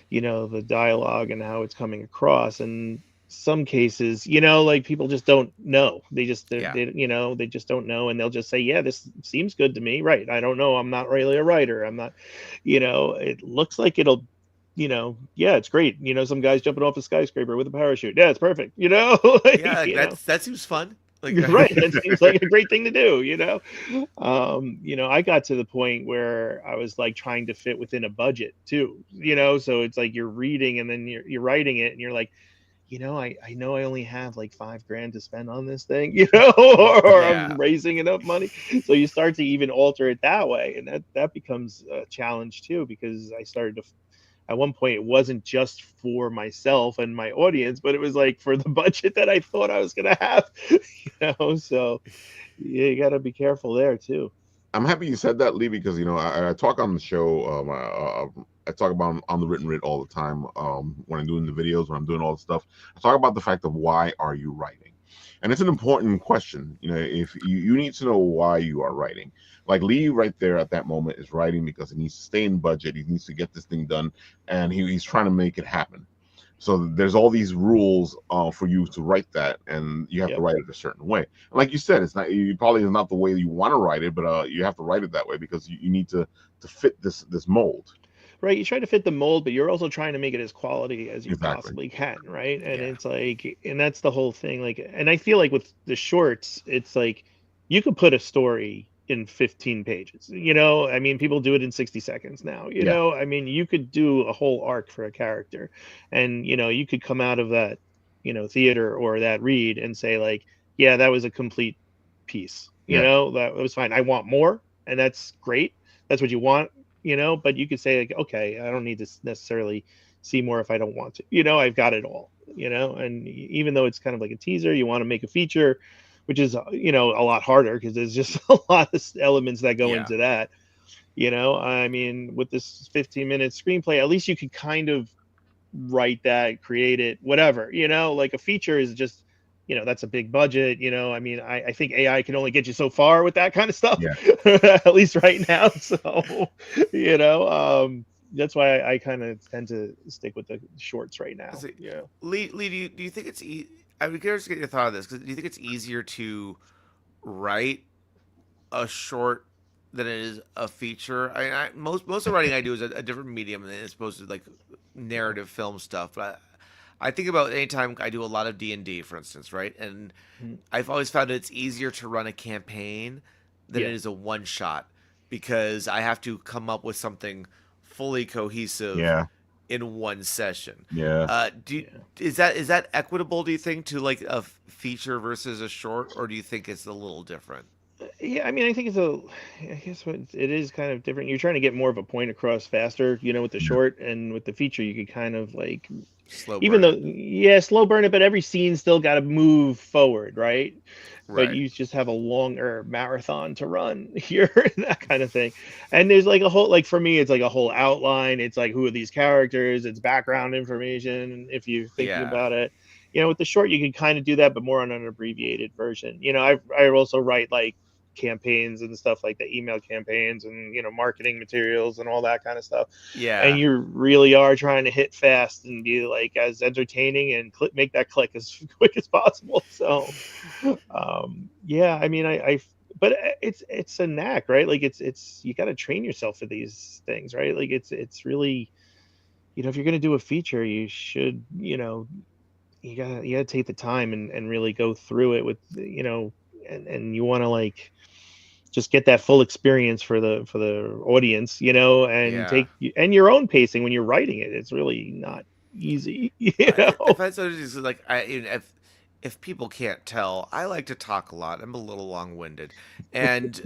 Speaker 3: you know, the dialogue and how it's coming across. And some cases, you know, like people just don't know. They you know, they just don't know, and they'll just say, yeah, this seems good to me. Right. I don't know. I'm not really a writer. I'm not, you know, it looks like it'll, you know, yeah, it's great. You know, some guy's jumping off a skyscraper with a parachute. Yeah, it's perfect. You know,
Speaker 2: that seems fun. Like,
Speaker 3: right. That seems like a great thing to do, you know? You know, I got to the point where I was like trying to fit within a budget too, you know? So it's like you're reading and then you're writing it and you're like, you know, I know I only have like $5,000 to spend on this thing, you know, or I'm raising enough money. So you start to even alter it that way. And that becomes a challenge too, because I started to, at one point, it wasn't just for myself and my audience, but it was like for the budget that I thought I was going to have, you know? So you got to be careful there too.
Speaker 1: I'm happy you said that, Lee, because, you know, I talk on the show, I talk about on the Written Writ all the time, when I'm doing the videos, when I'm doing all the stuff. I talk about the fact of why are you writing? And it's an important question. You know, if you need to know why you are writing. Like Lee right there at that moment is writing because he needs to stay in budget. He needs to get this thing done, and he's trying to make it happen. So there's all these rules for you to write that, and you have to write it a certain way. And like you said, it's probably not the way you want to write it, but you have to write it that way because you need to fit this mold.
Speaker 3: Right, you try to fit the mold, but you're also trying to make it as quality as you possibly can, right? And it's like, and that's the whole thing. Like, and I feel like with the shorts, it's like you could put a story in 15 pages, you know? I mean, people do it in 60 seconds now, you know? I mean, you could do a whole arc for a character, and, you know, you could come out of that, you know, theater or that read and say like, yeah, that was a complete piece, you know, that was fine. I want more, and that's great. That's what you want, you know, but you could say like, okay, I don't need to necessarily see more if I don't want to, you know, I've got it all, you know? And even though it's kind of like a teaser, you want to make a feature, which is, you know, a lot harder because there's just a lot of elements that go into that, you know? I mean, with this 15-minute screenplay, at least you could kind of write that, create it, whatever, you know? Like a feature is just, you know, that's a big budget, you know? I mean, I think AI can only get you so far with that kind of stuff, at least right now. So, you know, that's why I kind of tend to stick with the shorts right now. Yeah.
Speaker 2: Lee, do you think it's I'm curious to get your thought on this, because do you think it's easier to write a short than it is a feature? Most of the writing I do is a different medium than it's supposed to, like narrative film stuff. But I think about anytime I do a lot of D&D, for instance, right? And I've always found it's easier to run a campaign than it is a one shot, because I have to come up with something fully cohesive in one session.
Speaker 1: Yeah.
Speaker 2: Is that equitable, do you think, to like a feature versus a short, or do you think it's a little different?
Speaker 3: Yeah, I mean, I think I guess it is kind of different. You're trying to get more of a point across faster, with the short, and with the feature, you could kind of like
Speaker 2: slow
Speaker 3: burn it, but every scene still got to move forward, right? But
Speaker 2: Right.
Speaker 3: you just have a longer marathon to run here, that kind of thing. And there's like a whole, like for me, it's like a whole outline. It's like, who are these characters? It's background information, if you're thinking about it. With the short, you can kind of do that, but more on an abbreviated version. I also write like campaigns and stuff like the email campaigns and marketing materials and all that kind of stuff. And you really are trying to hit fast and be like as entertaining and make that click as quick as possible. So I mean, but it's a knack, right? Like it's you got to train yourself for these things, right? Like it's really, if you're going to do a feature, you should, you gotta take the time and really go through it with, and you want to like just get that full experience for the audience, and take and your own pacing when you're writing it. It's really not easy.
Speaker 2: If I so just like if people can't tell, I like to talk a lot. I'm a little long-winded, and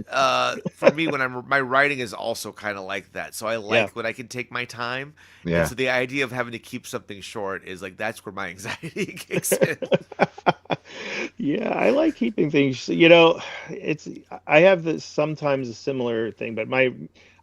Speaker 2: for me, my writing is also kind of like that. So I like when I can take my time.
Speaker 1: Yeah.
Speaker 2: And so the idea of having to keep something short is like that's where my anxiety kicks in.
Speaker 3: Yeah, I like keeping things. I have this sometimes a similar thing, but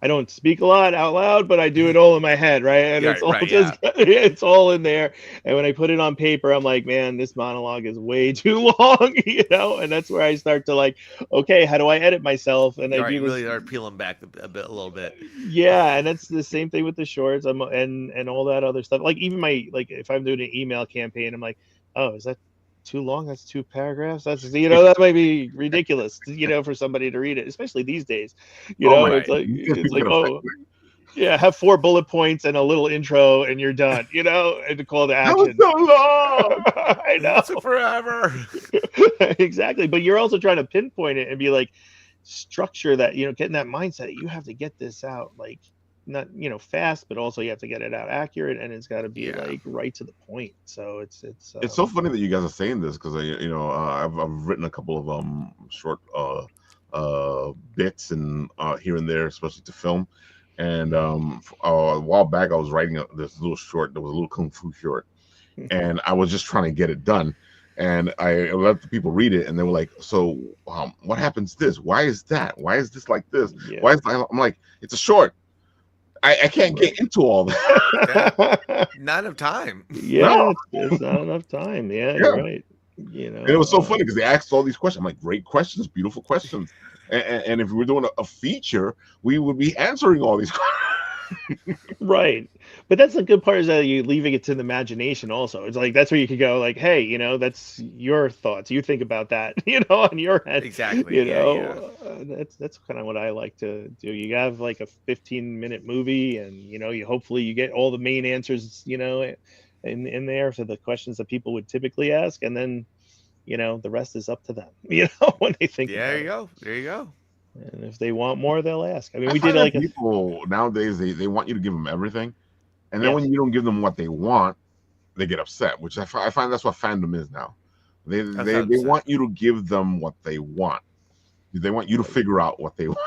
Speaker 3: I don't speak a lot out loud, but I do it all in my head, right? And it's all it's all in there. And when I put it on paper, I'm like, man, this monologue is way too long, And that's where I start to like, okay, how do I edit myself? And I do
Speaker 2: really are peeling back a little bit.
Speaker 3: Yeah, and that's the same thing with the shorts. And all that other stuff. Like even if I'm doing an email campaign, I'm like, oh, is that too long? That's 2 paragraphs. That's that might be ridiculous, for somebody to read it, especially these days. It's like oh yeah, have 4 bullet points and a little intro and you're done, and the call to action.
Speaker 1: That was
Speaker 3: so long. I know.
Speaker 2: It took forever.
Speaker 3: Exactly, but you're also trying to pinpoint it and be like structure that, getting that mindset. You have to get this out like not fast, but also you have to get it out accurate, and it's got to be like right to the point. So it's
Speaker 1: so funny that you guys are saying this, because I've written a couple of short bits and here and there, especially to film. And a while back I was writing this little short that was a little kung fu short, and I was just trying to get it done. And I let the people read it, and they were like, "So, what happens to this? Why is that? Why is this like this? Why is that?" I'm like, "It's a short. I can't get into all that.
Speaker 2: Not enough time.
Speaker 3: Yeah, it's not enough time. Yeah, you're right.
Speaker 1: And it was so funny because they asked all these questions. I'm like, great questions, beautiful questions. And if we were doing a feature, we would be answering all these questions.
Speaker 3: Right, but that's the good part, is that you're leaving it to the imagination. Also, it's like that's where you could go like, hey, that's your thoughts. You think about that, on your head.
Speaker 2: Exactly.
Speaker 3: That's kind of what I like to do. You have like a 15-minute movie, and you hopefully you get all the main answers, in there for the questions that people would typically ask, and then the rest is up to them, when they think.
Speaker 2: There you go.
Speaker 3: And if they want more, they'll ask. I mean, we did like
Speaker 1: people nowadays, they want you to give them everything, and then when you don't give them what they want, they get upset. Which I find that's what fandom is now. They want you to give them what they want. They want you to figure out what they want.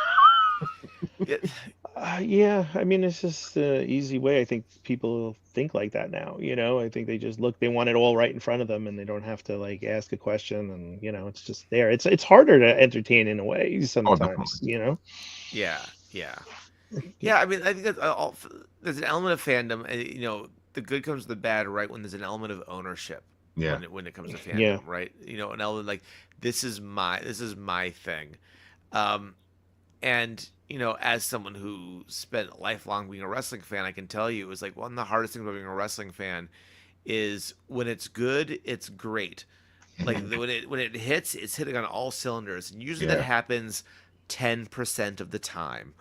Speaker 3: Yeah, I mean, it's just an easy way. I think people think like that now. I think they just they want it all right in front of them, and they don't have to like ask a question, and it's just there. It's harder to entertain in a way sometimes.
Speaker 2: Yeah. I mean, I think that there's an element of fandom, and the good comes with the bad, right? When there's an element of ownership.
Speaker 1: Yeah.
Speaker 2: When it comes to fandom, right? An element like this is my thing, and as someone who spent lifelong being a wrestling fan, I can tell you it was like one of the hardest things about being a wrestling fan is when it's good, it's great. Like when it hits, it's hitting on all cylinders, and usually that happens 10% of the time.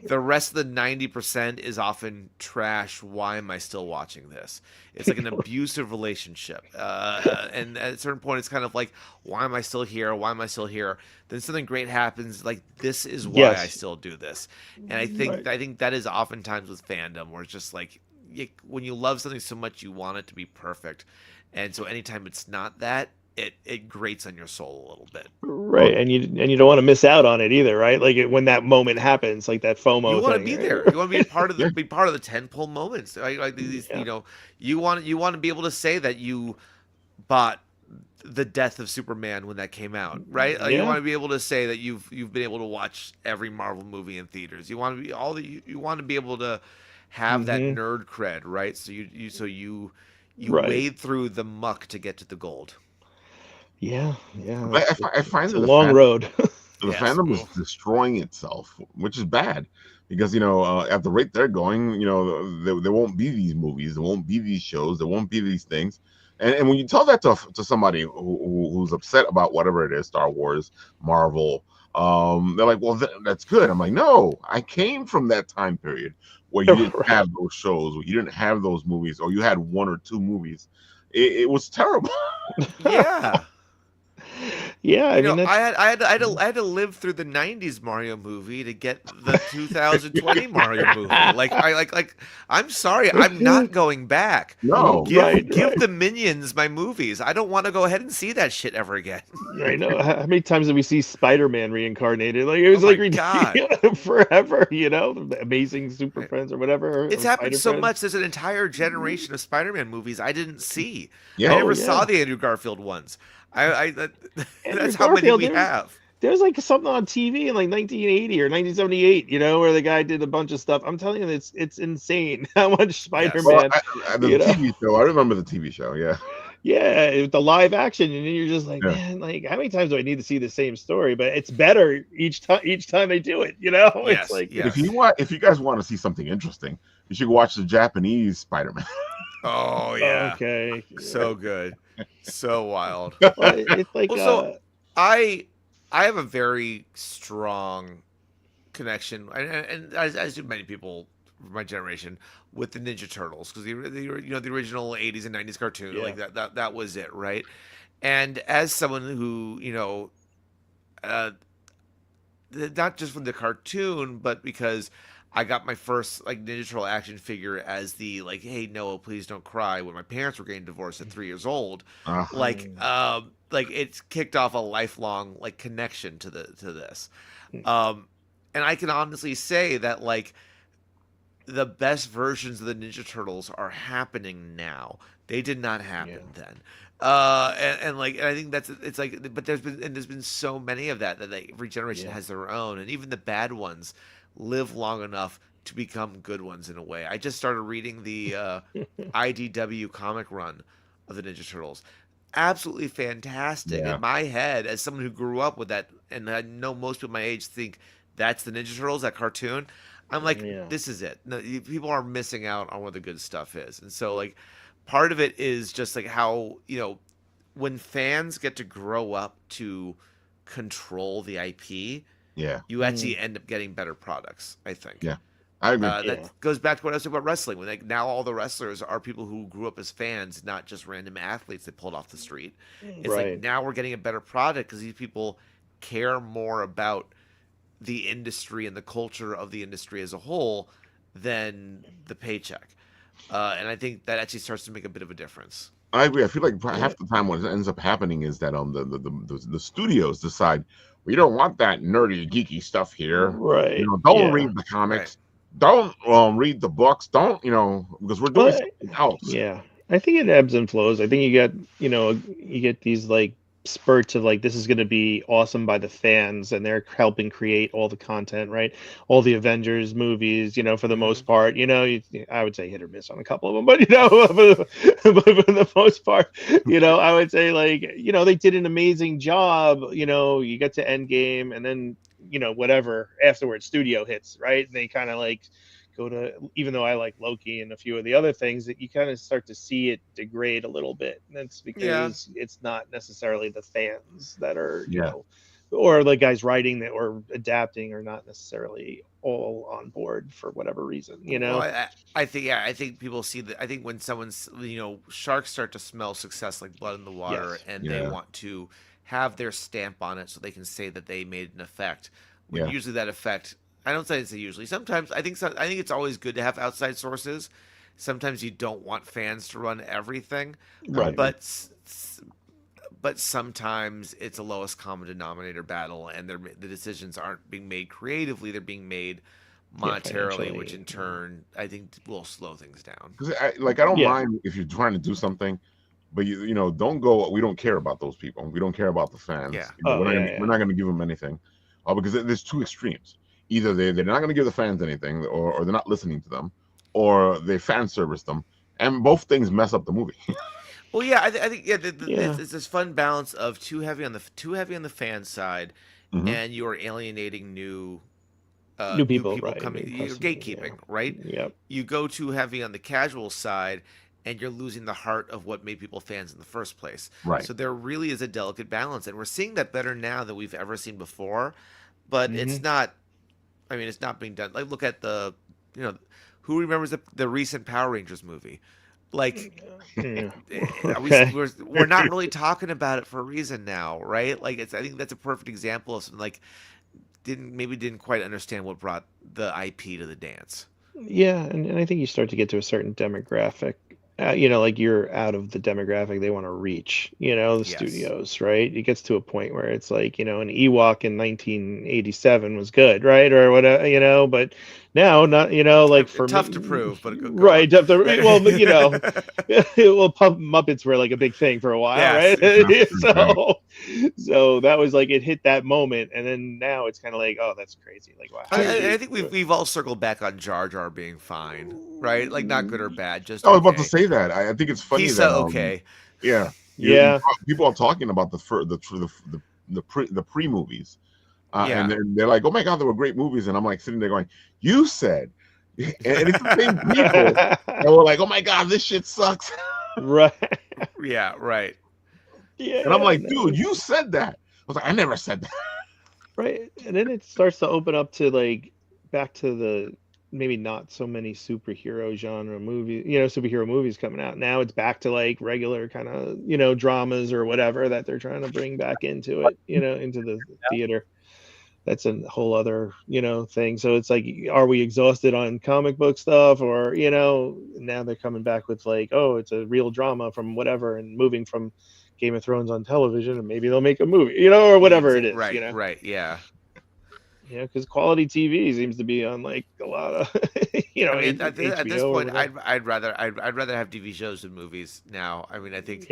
Speaker 2: The rest of the 90% is often trash. Why am I still watching this? It's like an abusive relationship. And at a certain point, it's kind of like, why am I still here? Why am I still here? Then something great happens. Like, this is why I still do this. And I think that is oftentimes with fandom, where it's just like, when you love something so much, you want it to be perfect. And so anytime it's not that, it grates on your soul a little bit.
Speaker 3: Right. And you don't want to miss out on it either, right? Like when that moment happens, like that FOMO
Speaker 2: you want
Speaker 3: thing,
Speaker 2: to be
Speaker 3: right?
Speaker 2: there. You want to be part of the tentpole moments. Like these, you want to be able to say that you bought the death of Superman when that came out, right? You want to be able to say that you've been able to watch every Marvel movie in theaters. You want to be you want to be able to have that nerd cred, right? So you wade through the muck to get to the gold.
Speaker 3: Yeah.
Speaker 1: I find
Speaker 3: it's a long road.
Speaker 1: The fandom is destroying itself, which is bad, because at the rate they're going, there won't be these movies, there won't be these shows, there won't be these things. And when you tell that to somebody who's upset about whatever it is, Star Wars, Marvel, they're like, well, that's good. I'm like, no, I came from that time period where you didn't have those shows, where you didn't have those movies, or you had one or two movies. It was terrible.
Speaker 2: Yeah.
Speaker 3: Yeah,
Speaker 2: I had to live through the '90s Mario movie to get the 2020 Mario movie. I'm sorry, I'm not going back.
Speaker 1: No,
Speaker 2: give the Minions my movies. I don't want to go ahead and see that shit ever again.
Speaker 3: I know. How many times did we see Spider-Man reincarnated? Like, it was ridiculous forever. The Amazing Super Friends or whatever.
Speaker 2: It's happened so much. There's an entire generation of Spider-Man movies I didn't see.
Speaker 1: Yeah.
Speaker 2: I never saw the Andrew Garfield ones. That's how many we have.
Speaker 3: There's like something on TV in like 1980 or 1978, where the guy did a bunch of stuff. I'm telling you, it's insane how much Spider-Man.
Speaker 1: The TV show. I remember the TV show. Yeah.
Speaker 3: Yeah, the live action, and then you're just like, man, like how many times do I need to see the same story? But it's better each time they do it.
Speaker 2: It's
Speaker 3: like
Speaker 1: if you guys want to see something interesting, you should watch the Japanese Spider-Man.
Speaker 2: Oh yeah.
Speaker 3: Okay.
Speaker 2: So good. So wild.
Speaker 3: Well, it's like
Speaker 2: I have a very strong connection, and as do many people from my generation, with the Ninja Turtles, because the original 80s and 90s cartoon, like that was it, right? And as someone who not just from the cartoon, but because I got my first Ninja Turtle action figure as the hey Noah, please don't cry, when my parents were getting divorced at 3 years old. It's kicked off a lifelong connection to this. And I can honestly say that the best versions of the Ninja Turtles are happening now. They did not happen then. And I think but there's been so many of that every generation has their own, and even the bad ones live long enough to become good ones in a way. I just started reading the IDW comic run of the Ninja Turtles. Absolutely fantastic. In my head, as someone who grew up with that, and I know most people my age think that's the Ninja Turtles, that cartoon, I'm like, this is it. No, people are missing out on where the good stuff is. And so part of it is just how, when fans get to grow up to control the IP, you actually end up getting better products, I think.
Speaker 1: Yeah, I agree.
Speaker 2: That goes back to what I was saying about wrestling. When now all the wrestlers are people who grew up as fans, not just random athletes they pulled off the street. It's now we're getting a better product because these people care more about the industry and the culture of the industry as a whole than the paycheck. And I think that actually starts to make a bit of a difference.
Speaker 1: I agree. I feel like half the time what ends up happening is that the studios decide, we don't want that nerdy, geeky stuff here.
Speaker 3: Right.
Speaker 1: Don't read the comics. Right. Don't read the books. Don't, because we're doing something else.
Speaker 3: Yeah. I think it ebbs and flows. I think you get these spurts of this is going to be awesome by the fans, and they're helping create all the content, right? All the Avengers movies, for the most part, I would say hit or miss on a couple of them, but but for the most part, I would say they did an amazing job. You get to Endgame, and then whatever afterwards, studio hits, right? And they kind of go to, even though I like Loki and a few of the other things, that you kind of start to see it degrade a little bit. And that's because it's not necessarily the fans that are, or the guys writing that or adapting are not necessarily all on board for whatever reason, you know.
Speaker 2: Well, I think people see that. I think when someone's, sharks start to smell success like blood in the water, and they want to have their stamp on it so they can say that they made an effect. When usually that effect, I don't say it's usually. Sometimes I think it's always good to have outside sources. Sometimes you don't want fans to run everything,
Speaker 3: right?
Speaker 2: But sometimes it's a lowest common denominator battle, and the decisions aren't being made creatively; they're being made monetarily, which in turn I think will slow things down.
Speaker 1: Because I don't mind if you're trying to do something, but you don't go. We don't care about those people. We don't care about the fans.
Speaker 2: Yeah.
Speaker 1: We're not going to give them anything, because there's two extremes. Either they're not going to give the fans anything, or they're not listening to them, or they fan service them, and both things mess up the movie.
Speaker 2: Well, yeah, I think it's this fun balance of too heavy on the fan side, and you're alienating new people
Speaker 3: right,
Speaker 2: coming. You're gatekeeping, right?
Speaker 3: Yep.
Speaker 2: You go too heavy on the casual side, and you're losing the heart of what made people fans in the first place.
Speaker 1: Right.
Speaker 2: So there really is a delicate balance, and we're seeing that better now than we've ever seen before. But it's not. I mean, it's not being done. Like, look at who remembers the recent Power Rangers movie? Like, we're not really talking about it for a reason now, right? Like, I think that's a perfect example of something like didn't quite understand what brought the IP to the dance.
Speaker 3: Yeah, and I think you start to get to a certain demographic. Like you're out of the demographic they want to reach. The studios, right? It gets to a point where it's like, an Ewok in 1987 was good, right, or whatever, but now not, like for
Speaker 2: tough to prove, but
Speaker 3: right, tough to well, Muppets were like a big thing for a while, right? So that was like it hit that moment, and then now it's kind of like, oh, that's crazy. Like, wow.
Speaker 2: I think we've all circled back on Jar Jar being fine, right? Like not good or bad, just.
Speaker 1: I was about to say that. I think it's funny
Speaker 2: He's
Speaker 1: that
Speaker 2: okay.
Speaker 1: People are talking about the pre movies, and they're like, oh my god, they were great movies, and I'm like sitting there going, you said, and it's the same people that were like, oh my god, this shit sucks.
Speaker 3: Right.
Speaker 2: Yeah. Right.
Speaker 3: Yeah.
Speaker 1: And I'm like, dude, you said that. I was like, I never said that.
Speaker 3: Right. And then it starts to open up to like back to the maybe not so many superhero genre movies, superhero movies coming out. Now it's back to like regular kind of, dramas or whatever that they're trying to bring back into it, into the theater. That's a whole other, thing. So it's like, are we exhausted on comic book stuff, or, now they're coming back with like, oh, it's a real drama from whatever, and moving from Game of Thrones on television, and maybe they'll make a movie, or whatever it is.
Speaker 2: Right. Right. Yeah.
Speaker 3: Because quality TV seems to be on like a lot of,
Speaker 2: at this point, I'd rather have TV shows than movies now. I mean, I think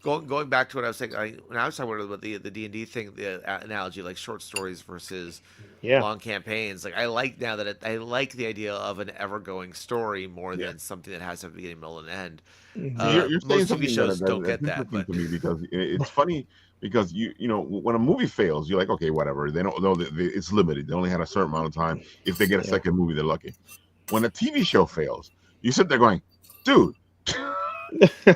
Speaker 2: going back to what I was saying, when I was talking about the D&D thing, the analogy, like short stories versus long campaigns. Like I like now that I like the idea of an ever-going story more than something that has a beginning, middle, and end.
Speaker 1: You're
Speaker 2: most TV shows don't get that, but
Speaker 1: to me, because it's funny. Because when a movie fails, you're like, okay, whatever. They don't know that it's limited. They only had a certain amount of time. If they get a second movie, they're lucky. When a TV show fails, you sit there going, dude.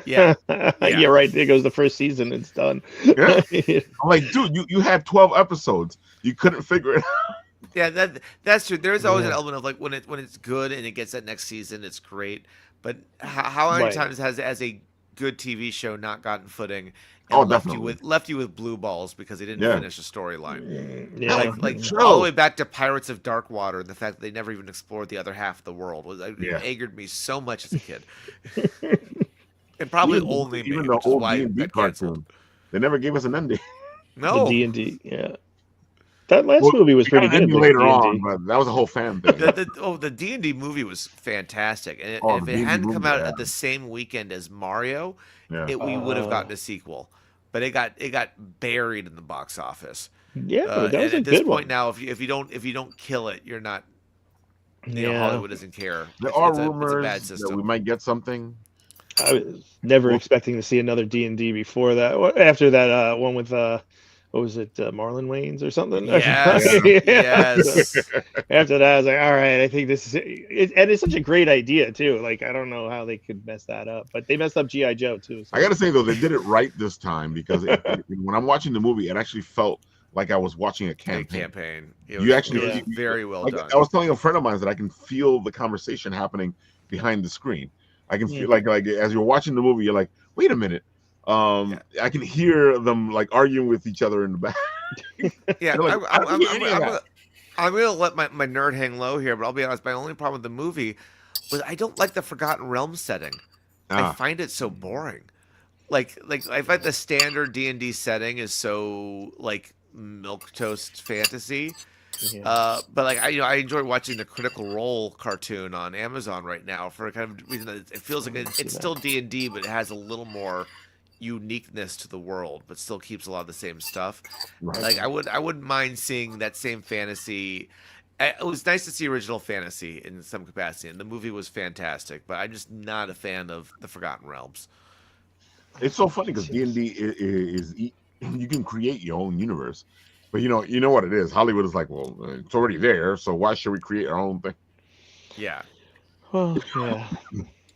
Speaker 3: Yeah, right. There goes the first season. It's done.
Speaker 1: Yeah. I'm like, dude, you had 12 episodes. You couldn't figure it out.
Speaker 2: Yeah, that's true. There's always an element of like when it's good and it gets that next season, it's great. But how many times has a good TV show not gotten footing? And left you with blue balls because they didn't finish a storyline. Like all the way back to Pirates of Darkwater, and the fact that they never even explored the other half of the world it angered me so much as a kid. And probably only me,
Speaker 1: even the old D&D cartoon. They never gave us an ending.
Speaker 2: No,
Speaker 3: the D&D, That last movie was pretty good.
Speaker 1: Later on, but that was a whole fan thing.
Speaker 2: The D&D movie was fantastic, and if it hadn't come out at the same weekend as Mario, we would have gotten a sequel. But it got buried in the box office.
Speaker 3: Yeah, but that was a
Speaker 2: at this
Speaker 3: good
Speaker 2: point
Speaker 3: one.
Speaker 2: Now, if you don't kill it, you're not. Hollywood doesn't care.
Speaker 1: There are rumors that we might get something.
Speaker 3: I was never expecting to see another D&D before that. After that one with what was it, Marlon Wayans or something?
Speaker 2: Yes. Yes.
Speaker 3: After that, I was like, all right, I think this is it. And it's such a great idea too. Like, I don't know how they could mess that up, but they messed up G.I. Joe too. So.
Speaker 1: I got to say though, they did it right this time, because when I'm watching the movie, it actually felt like I was watching a campaign.
Speaker 2: It was very well done.
Speaker 1: I was telling a friend of mine that I can feel the conversation happening behind the screen. I can feel like as you're watching the movie, you're like, wait a minute. I can hear them like arguing with each other in the back.
Speaker 2: Yeah,
Speaker 1: like,
Speaker 2: I'm gonna let my nerd hang low here, but I'll be honest. My only problem with the movie was I don't like the Forgotten Realms setting. I find it so boring. Like I find the standard D&D setting is so like milquetoast fantasy. Yeah. But like I enjoy watching the Critical Role cartoon on Amazon right now for a kind of reason that it feels like it's still D&D, but it has a little more uniqueness to the world, but still keeps a lot of the same stuff. Right. Like I wouldn't mind seeing that same fantasy. It was nice to see original fantasy in some capacity, and the movie was fantastic. But I'm just not a fan of the Forgotten Realms.
Speaker 1: It's so funny because D&D is you can create your own universe, but you know what it is. Hollywood is like, well, it's already there, so why should we create our own thing?
Speaker 2: Yeah.
Speaker 3: Well,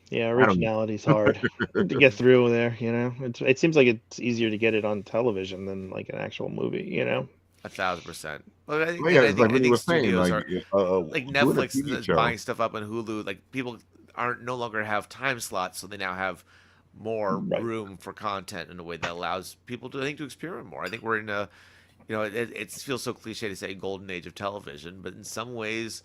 Speaker 3: yeah. Originality's hard to get through there. It seems like it's easier to get it on television than like an actual movie.
Speaker 2: 1,000%. Well, I think,
Speaker 1: I think studios
Speaker 2: are like Netflix is buying stuff up on Hulu. Like people no longer have time slots, so they now have more room for content in a way that allows people to experiment more. I think we're in a, it feels so cliche to say golden age of television, but in some ways,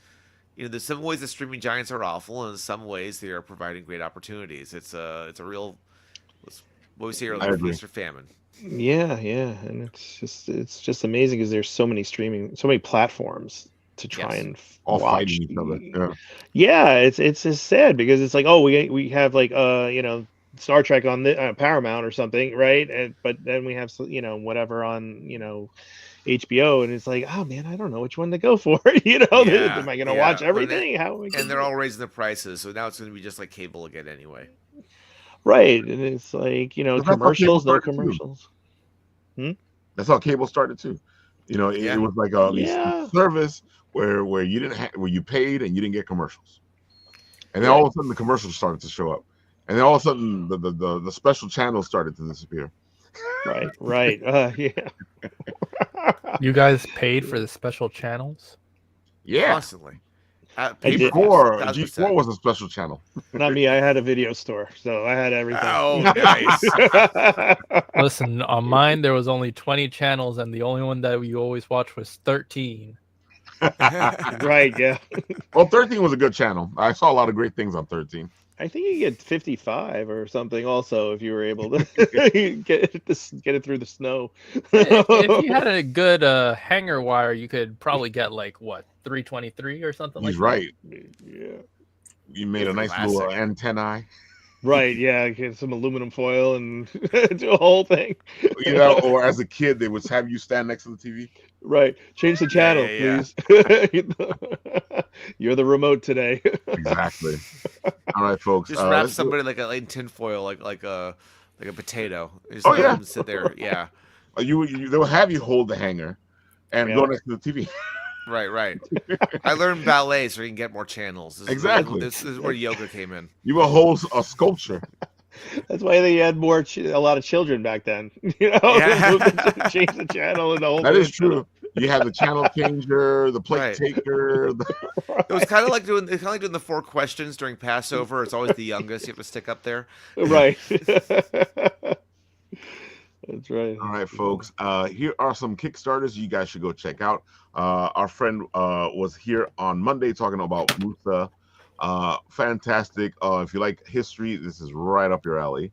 Speaker 2: there's some ways the streaming giants are awful, and in some ways they are providing great opportunities. It's a real, what we say earlier, feast or famine.
Speaker 3: Yeah, and it's just amazing because there's so many platforms to try and
Speaker 1: all
Speaker 3: watch
Speaker 1: fighting each other.
Speaker 3: Yeah, it's just sad because it's like, oh, we have like Star Trek on the Paramount or something, right? But then we have whatever on HBO, and it's like, oh man, I don't know which one to go for. Am I going to watch everything?
Speaker 2: And they're all raising the prices, so now it's going to be just like cable again anyway.
Speaker 3: Right, and it's like commercials, no commercials.
Speaker 1: That's how cable started too. It was like a service where you didn't where you paid and you didn't get commercials, and then all of a sudden the commercials started to show up, and then all of a sudden the special channels started to disappear.
Speaker 3: Right. Yeah.
Speaker 6: You guys paid for the special channels?
Speaker 1: Yeah,
Speaker 2: constantly.
Speaker 1: G4 was a special channel.
Speaker 3: Not me. I had a video store, so I had everything.
Speaker 2: Oh, nice.
Speaker 6: Listen, on mine there was only 20 channels, and the only one that we always watched was 13.
Speaker 3: Right. Yeah.
Speaker 1: Well, 13 was a good channel. I saw a lot of great things on 13.
Speaker 3: I think you get 55 or something also if you were able to get it through the snow.
Speaker 6: If you had a good hanger wire, you could probably get like 323 or something.
Speaker 1: He's
Speaker 6: like
Speaker 1: right.
Speaker 3: That. Yeah.
Speaker 1: You made a nice little antennae.
Speaker 3: Right, yeah, get some aluminum foil and do a whole thing.
Speaker 1: Or as a kid, they would have you stand next to the TV.
Speaker 3: Right, change the channel, please. You're the remote today.
Speaker 1: Exactly. All right, folks.
Speaker 2: Just wrap somebody in tinfoil, like a potato. Just let them sit there. Yeah.
Speaker 1: They'll have you hold the hanger and go next to the TV.
Speaker 2: Right. I learned ballet so you can get more channels. This is where yoga came in.
Speaker 1: You will hold a sculpture.
Speaker 3: That's why they had a lot of children back then. Change the channel and the whole.
Speaker 1: That is true. You have the channel changer, the plate taker.
Speaker 2: It was kind of like doing the 4 questions during Passover. It's always the youngest you have to stick up there.
Speaker 3: Right. That's right.
Speaker 1: All right, folks. Here are some Kickstarters you guys should go check out. Our friend was here on Monday talking about Musa. Fantastic. If you like history, this is right up your alley.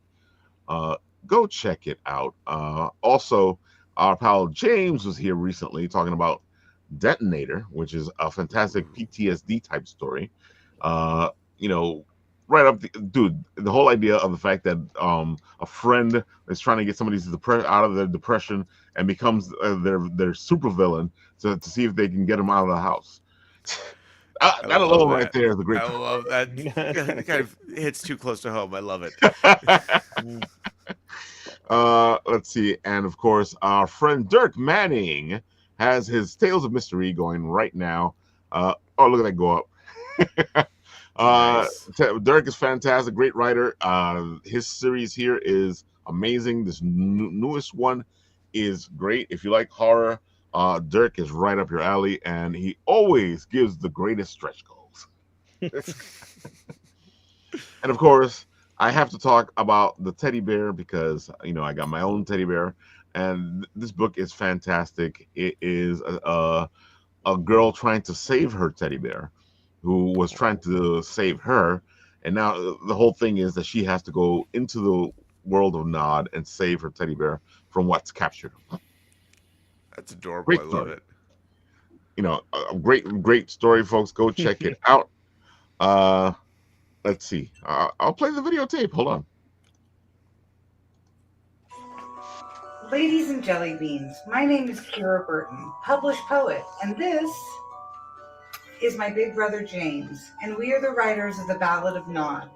Speaker 1: Go check it out. Also, our pal James was here recently talking about Detonator, which is a fantastic PTSD type story. Right up, dude. The whole idea of the fact that a friend is trying to get somebody out of their depression and becomes their supervillain to see if they can get them out of the house. That alone right there is a great.
Speaker 2: I love that. It kind of hits too close to home. I love it.
Speaker 1: Let's see, and of course, our friend Dirk Manning has his Tales of Mystery going right now. Oh, look at that go up. Nice. Dirk is fantastic, great writer. His series here is amazing. This newest one is great. If you like horror, Dirk is right up your alley, and he always gives the greatest stretch goals. And of course, I have to talk about the teddy bear because I got my own teddy bear, and this book is fantastic. It is a girl trying to save her teddy bear, who was trying to save her, and now the whole thing is that she has to go into the world of Nod and save her teddy bear from what's captured him.
Speaker 2: That's adorable.
Speaker 1: Great
Speaker 2: I love
Speaker 1: story.
Speaker 2: it.
Speaker 1: A great story, folks. Go check it out. Let's see. I'll play the videotape. Hold on.
Speaker 7: Ladies and jelly beans, my name is Kira Burton, published poet, and this is my big brother James, and we are the writers of the Ballad of Nod.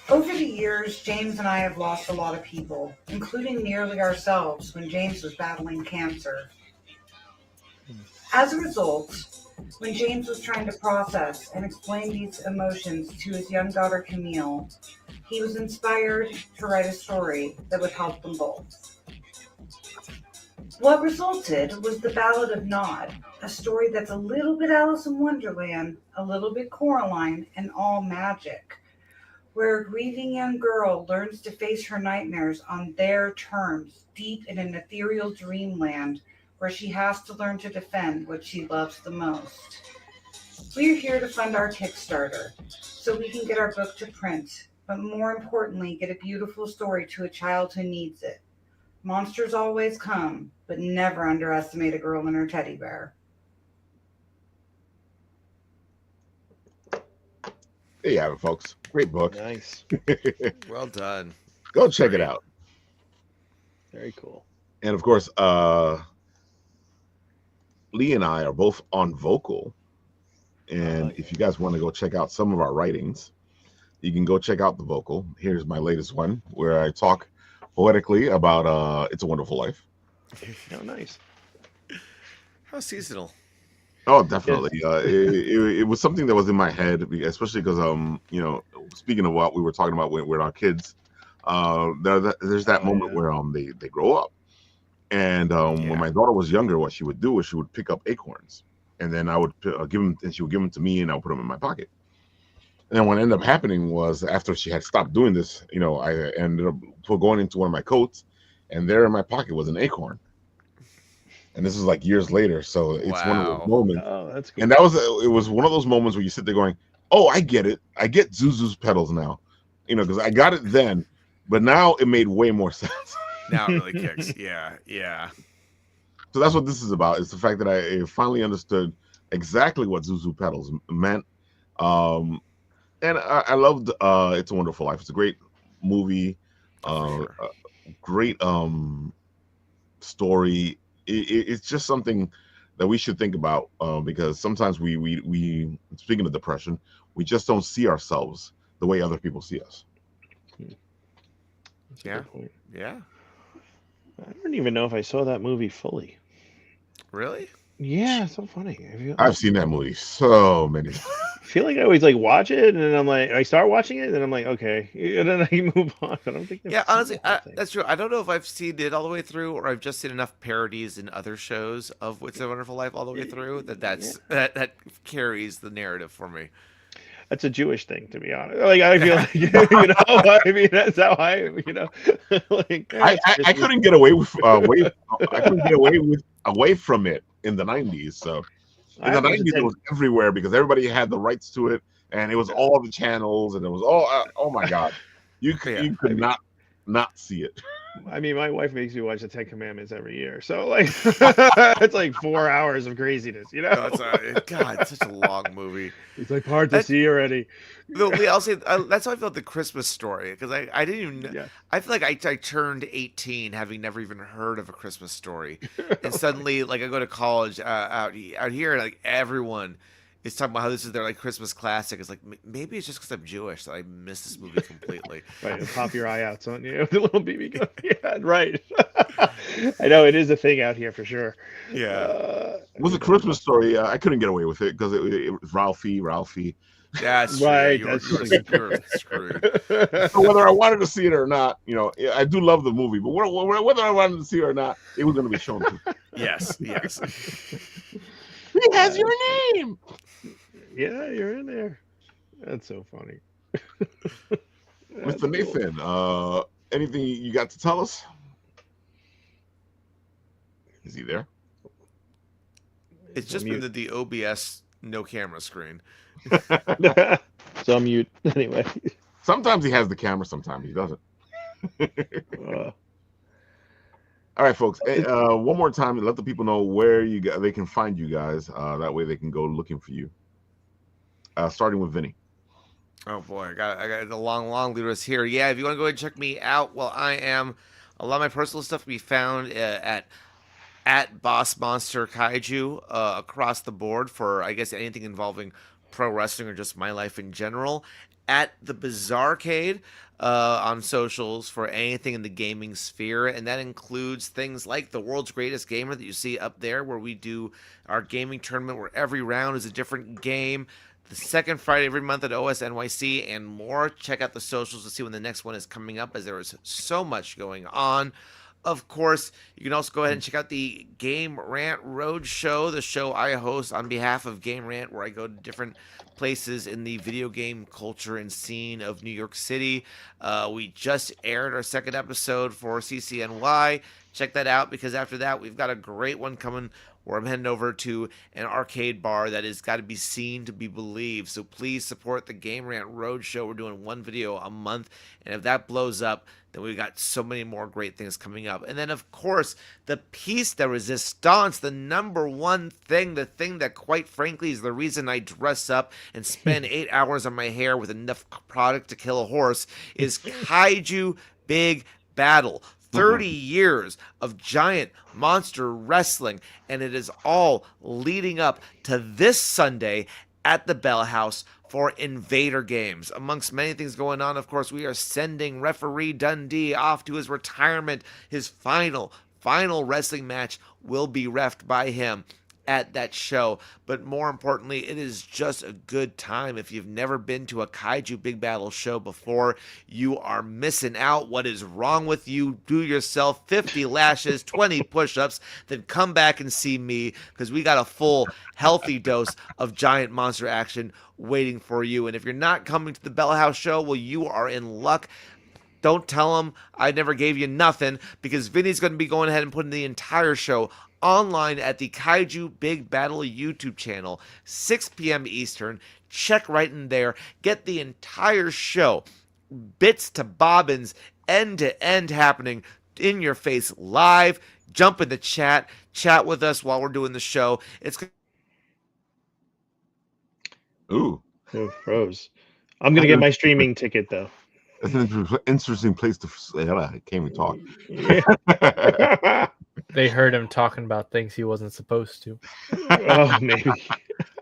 Speaker 7: Over the years, James and I have lost a lot of people, including nearly ourselves when James was battling cancer. As a result, when James was trying to process and explain these emotions to his young daughter Camille, he was inspired to write a story that would help them both. What resulted was the Ballad of Nod, a story that's a little bit Alice in Wonderland, a little bit Coraline, and all magic, where a grieving young girl learns to face her nightmares on their terms, deep in an ethereal dreamland where she has to learn to defend what she loves the most. We're here to fund our Kickstarter so we can get our book to print, but more importantly, get a beautiful story to a child who needs it. Monsters always come, but never underestimate a girl and her teddy bear.
Speaker 1: There you have it, folks. Great book.
Speaker 3: Nice.
Speaker 2: Well done.
Speaker 1: Go check it out.
Speaker 3: Very cool.
Speaker 1: And of course, Lee and I are both on Vocal. And if you guys want to go check out some of our writings, you can go check out the Vocal. Here's my latest one where I talk poetically about It's a Wonderful Life.
Speaker 3: Oh, nice.
Speaker 2: How seasonal.
Speaker 1: Oh, definitely. It was something that was in my head, especially because speaking of what we were talking about with our kids, there's that moment where they grow up, and when my daughter was younger, what she would do is she would pick up acorns, and then I would give them, and she would give them to me, and I would put them in my pocket. And then what ended up happening was after she had stopped doing this, I ended up going into one of my coats, and there in my pocket was an acorn. And this is like years later, so it's one of those moments.
Speaker 3: Oh, that's cool.
Speaker 1: And it was one of those moments where you sit there going, "Oh, I get it. I get Zuzu's pedals now," because I got it then, but now it made way more sense.
Speaker 2: Now it really kicks. Yeah.
Speaker 1: So that's what this is about. It's the fact that I finally understood exactly what Zuzu pedals meant, and I loved "It's a Wonderful Life." It's a great movie, great story. It's just something that we should think about because sometimes we speaking of depression, we just don't see ourselves the way other people see us.
Speaker 2: Yeah.
Speaker 3: I don't even know if I saw that movie fully.
Speaker 2: Really?
Speaker 3: Yeah, so funny.
Speaker 1: I've seen that movie so many times.
Speaker 3: I feel like I always like watch it, and then I'm like, I start watching it, and then I'm like, okay, and then I move on. I don't think.
Speaker 2: Yeah, honestly, that's true. I don't know if I've seen it all the way through, or I've just seen enough parodies in other shows of It's a Wonderful Life all the way through that carries the narrative for me.
Speaker 3: That's a Jewish thing, to be honest. Like I feel like, you know, I mean, that's how like
Speaker 1: I couldn't get away with I couldn't get away from it in the 90s. So in the 90s it was everywhere because everybody had the rights to it, and it was all the channels, and it was all oh my god, you could not see it.
Speaker 3: I mean, my wife makes me watch the 10 Commandments every year, so like it's like 4 hours of craziness, you know.
Speaker 2: God, it's such a long movie.
Speaker 3: It's like hard to see already.
Speaker 2: I'll say that's how I felt the Christmas Story, because I didn't even. Yeah. I feel like I turned 18 having never even heard of A Christmas Story, and suddenly like I go to college out here, and like everyone is talking about how this is their like Christmas classic. It's like maybe it's just because I'm Jewish that I missed this movie completely.
Speaker 3: Right, it'll pop your eye out, don't you? The little BB gun. Yeah, right. I know it is a thing out here for sure.
Speaker 2: Yeah.
Speaker 1: With A Christmas Story, I couldn't get away with it because it was Ralphie.
Speaker 2: That's
Speaker 3: right.
Speaker 2: You're screwed.
Speaker 1: So whether I wanted to see it or not, you know, I do love the movie, but whether I wanted to see it or not, it was going to be shown to me.
Speaker 2: Yes.
Speaker 1: He has your name.
Speaker 3: Yeah, you're in there. That's so funny.
Speaker 1: Mr. Nathan, anything you got to tell us? Is he there?
Speaker 2: It's just been the OBS no camera screen.
Speaker 3: So I'm mute anyway.
Speaker 1: Sometimes he has the camera, sometimes he doesn't. All right, folks. One more time, let the people know where they can find you guys. That way, they can go looking for you. Starting with Vinny.
Speaker 2: Oh boy, I got the long list here. Yeah, if you want to go ahead and check me out, well, I am. A lot of my personal stuff can be found at Boss Monster Kaiju across the board for I guess anything involving pro wrestling or just my life in general. At the Bizarrecade on socials for anything in the gaming sphere, and that includes things like the World's Greatest Gamer that you see up there, where we do our gaming tournament where every round is a different game. The second Friday every month at OS NYC and more. Check out the socials to see when the next one is coming up, as there is so much going on. Of course, you can also go ahead and check out the Game Rant Road Show, the show I host on behalf of Game Rant, where I go to different places in the video game culture and scene of New York City. We just aired our second episode for CCNY. Check that out, because after that, we've got a great one coming where I'm heading over to an arcade bar that has got to be seen to be believed. So please support the Game Rant Road Show. We're doing one video a month, and if that blows up, then we've got so many more great things coming up. And then, of course, the piece de resistance, the number one thing, the thing that, quite frankly, is the reason I dress up and spend 8 hours on my hair with enough product to kill a horse, is Kaiju Big Battle. 30 years of giant monster wrestling, and it is all leading up to this Sunday at the Bell House for Invader Games. Amongst many things going on, of course, we are sending referee Dundee off to his retirement. His final wrestling match will be reffed by him at that show. But more importantly, it is just a good time. If you've never been to a Kaiju Big Battle show before, you are missing out. What is wrong with you? Do yourself 50 lashes, 20 push-ups, then come back and see me, because we got a full healthy dose of giant monster action waiting for you. And if you're not coming to the Bell House show, well, you are in luck. Don't tell them I never gave you nothing, because Vinny's going to be going ahead and putting the entire show online at the Kaiju Big Battle YouTube channel, 6 p.m. Eastern. Check right in there. Get the entire show, bits to bobbins, end to end, happening in your face live. Jump in the chat with us while we're doing the show. It's
Speaker 3: Ooh, froze. I'm gonna get my streaming ticket though.
Speaker 1: That's an interesting place to. I can't even talk.
Speaker 6: They heard him talking about things he wasn't supposed to.
Speaker 3: Oh, maybe.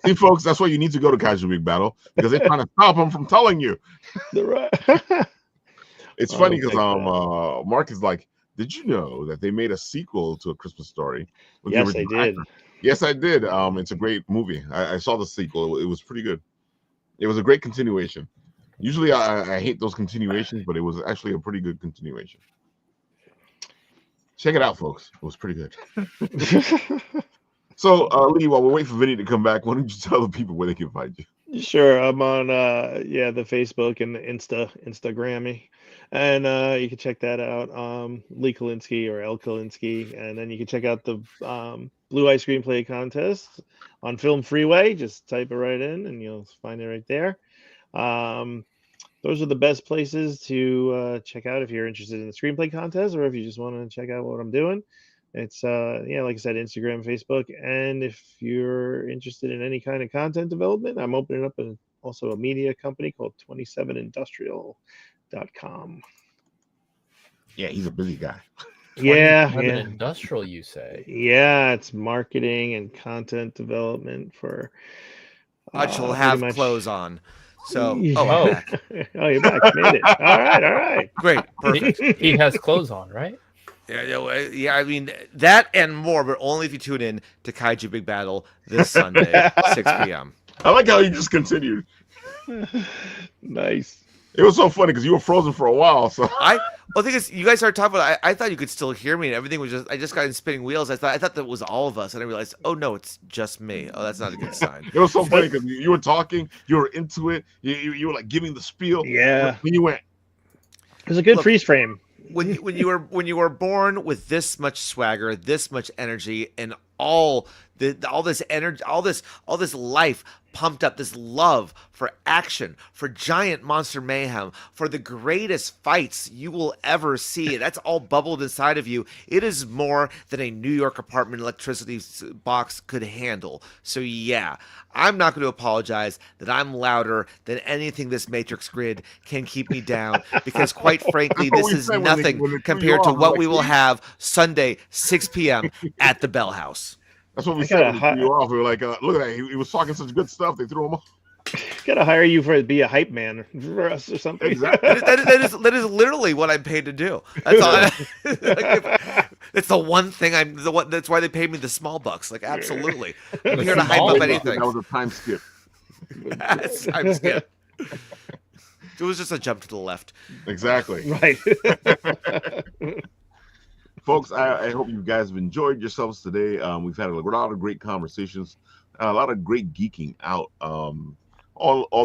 Speaker 1: See, folks, that's why you need to go to Kaiju Big Battle, because they're trying to stop him from telling you. It's funny because Mark is like, did you know that they made a sequel to A Christmas Story?
Speaker 3: Yes, they did.
Speaker 1: Yes, I did. It's a great movie. I saw the sequel. It was pretty good. It was a great continuation. Usually, I hate those continuations, but it was actually a pretty good continuation. Check it out, folks. It was pretty good. So, Lee, while we're waiting for Vinny to come back, why don't you tell the people where they can find you?
Speaker 3: Sure, I'm on the Facebook and the Instagrammy, and you can check that out. Lee Kolinsky or L Kolinsky, and then you can check out the Blue Eye Screenplay Contest on Film Freeway. Just type it right in, and you'll find it right there. Those are the best places to check out if you're interested in the screenplay contest, or if you just want to check out what I'm doing. It's like I said, Instagram, Facebook, and if you're interested in any kind of content development, I'm opening up also a media company called 27industrial.com.
Speaker 1: Yeah, he's a busy guy.
Speaker 3: Yeah.
Speaker 6: Industrial, you say?
Speaker 3: Yeah, it's marketing and content development for.
Speaker 2: Hutch will have clothes on. So,
Speaker 3: you're back. Made it. All right.
Speaker 2: Great, perfect.
Speaker 6: He has clothes on, right?
Speaker 2: Yeah, I mean, that and more, but only if you tune in to Kaiju Big Battle this Sunday, 6 p.m.
Speaker 1: I like how you just continued.
Speaker 3: Nice.
Speaker 1: It was so funny because you were frozen for a while. So
Speaker 2: the thing is, you guys started talking about. I thought you could still hear me, and everything was just. I just got in spinning wheels. I thought that was all of us, and I realized, oh no, it's just me. Oh, that's not a good sign.
Speaker 1: It was so funny because you were talking, you were into it, you were like giving the spiel.
Speaker 3: Yeah.
Speaker 1: When you went,
Speaker 3: it was a good freeze frame.
Speaker 2: When you were born with this much swagger, this much energy, and all this energy, all this life pumped up, this love for action, for giant monster mayhem, for the greatest fights you will ever see. That's all bubbled inside of you. It is more than a New York apartment electricity box could handle. So yeah, I'm not going to apologize that I'm louder than anything this Matrix grid can keep me down, because quite frankly, this is nothing compared to what we will have Sunday, 6 p.m. at the Bell House.
Speaker 1: That's what we said when we threw you off. We were like, look at that. He was talking such good stuff. They threw him off.
Speaker 3: Gotta hire you to be a hype man for us or something.
Speaker 1: Exactly.
Speaker 2: that is literally what I'm paid to do. That's all. It's the one thing that's why they pay me the small bucks. Like, absolutely. I'm here to hype up anything.
Speaker 1: That was a time skip.
Speaker 2: That's time skip. It was just a jump to the left.
Speaker 1: Exactly.
Speaker 3: Right.
Speaker 1: Folks, I hope you guys have enjoyed yourselves today. We've had a lot of great conversations, a lot of great geeking out, all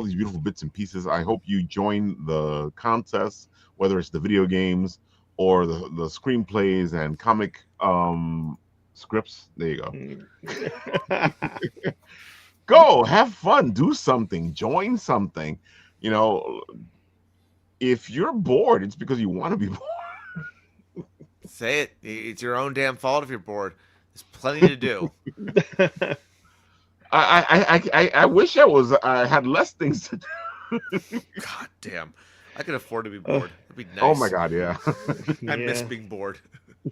Speaker 1: these beautiful bits and pieces. I hope you join the contest, whether it's the video games or the screenplays and comic scripts. There you go. Go, have fun, do something, join something. You know, if you're bored, it's because you want to be bored.
Speaker 2: Say it. It's your own damn fault if you're bored. There's plenty to do.
Speaker 1: I wish I had less things to do.
Speaker 2: God damn. I could afford to be bored. It'd be nice.
Speaker 1: Oh my God, yeah.
Speaker 2: I miss being bored.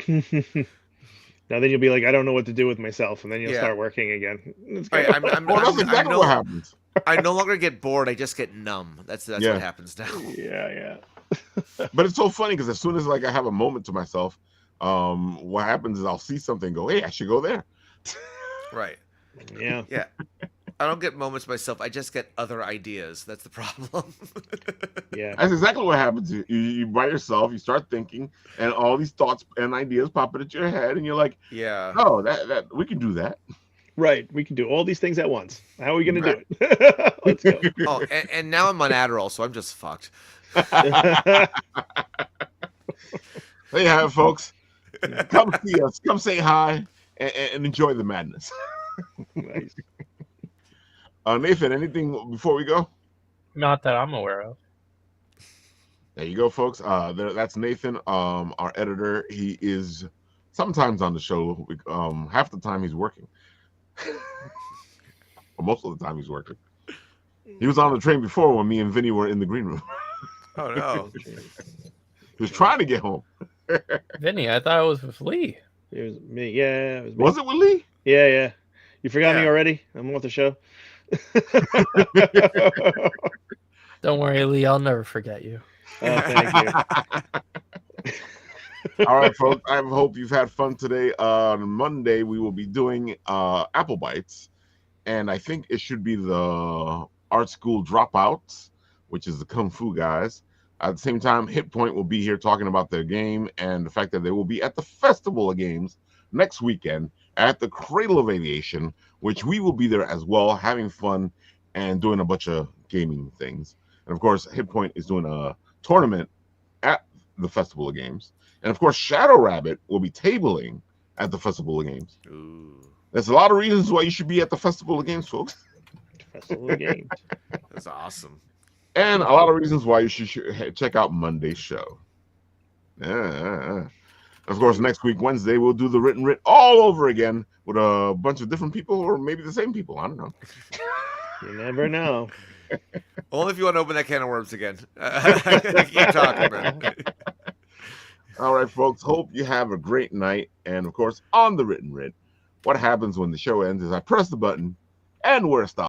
Speaker 3: Now then you'll be like, I don't know what to do with myself, and then you'll start working again.
Speaker 1: That's exactly what happens.
Speaker 2: I no longer get bored. I just get numb. That's what happens now.
Speaker 3: Yeah.
Speaker 1: But it's so funny because as soon as I have a moment to myself, what happens is I'll see something and go, hey, I should go there.
Speaker 2: Right.
Speaker 3: Yeah.
Speaker 2: I don't get moments myself. I just get other ideas. That's the problem.
Speaker 3: Yeah.
Speaker 1: That's exactly what happens. You by yourself, you start thinking, and all these thoughts and ideas pop into your head, and you're like, oh, that we can do that.
Speaker 3: Right. We can do all these things at once. How are we going to do it? Let's go.
Speaker 2: Oh, and now I'm on Adderall, so I'm just fucked.
Speaker 1: There you have it, folks. Come see us. Come say hi and enjoy the madness.
Speaker 3: Nice.
Speaker 1: Nathan, anything before we go?
Speaker 6: Not that I'm aware of.
Speaker 1: There you go, folks. That's Nathan, our editor. He is sometimes on the show. Half the time he's working. Or most of the time he's working. He was on the train before when me and Vinny were in the green room.
Speaker 2: Oh no.
Speaker 1: He was trying to get home.
Speaker 6: Vinny, I thought it was with Lee.
Speaker 3: It was me. Yeah, it was me.
Speaker 1: Was it with Lee?
Speaker 3: Yeah. You forgot me already? I'm on the show.
Speaker 6: Don't worry, Lee. I'll never forget you.
Speaker 3: Oh, thank you.
Speaker 1: All right, folks. I hope you've had fun today. On Monday, we will be doing Apple Bites, and I think it should be the Art School Dropouts, which is the Kung Fu guys. At the same time, Hit Point will be here talking about their game and the fact that they will be at the Festival of Games next weekend at the Cradle of Aviation, which we will be there as well, having fun and doing a bunch of gaming things. And of course, Hit Point is doing a tournament at the Festival of Games. And of course, Shadow Rabbit will be tabling at the Festival of Games.
Speaker 2: Ooh.
Speaker 1: There's a lot of reasons why you should be at the Festival of Games, folks.
Speaker 3: Festival of Games.
Speaker 2: That's awesome.
Speaker 1: And a lot of reasons why you should check out Monday's show. Yeah. Of course, next week, Wednesday, we'll do the writ all over again with a bunch of different people, or maybe the same people. I don't know.
Speaker 3: You never know.
Speaker 2: Only if you want to open that can of worms again. Keep talking, man.
Speaker 1: All right, folks. Hope you have a great night. And of course, on the written writ, what happens when the show ends is I press the button and we're stopped.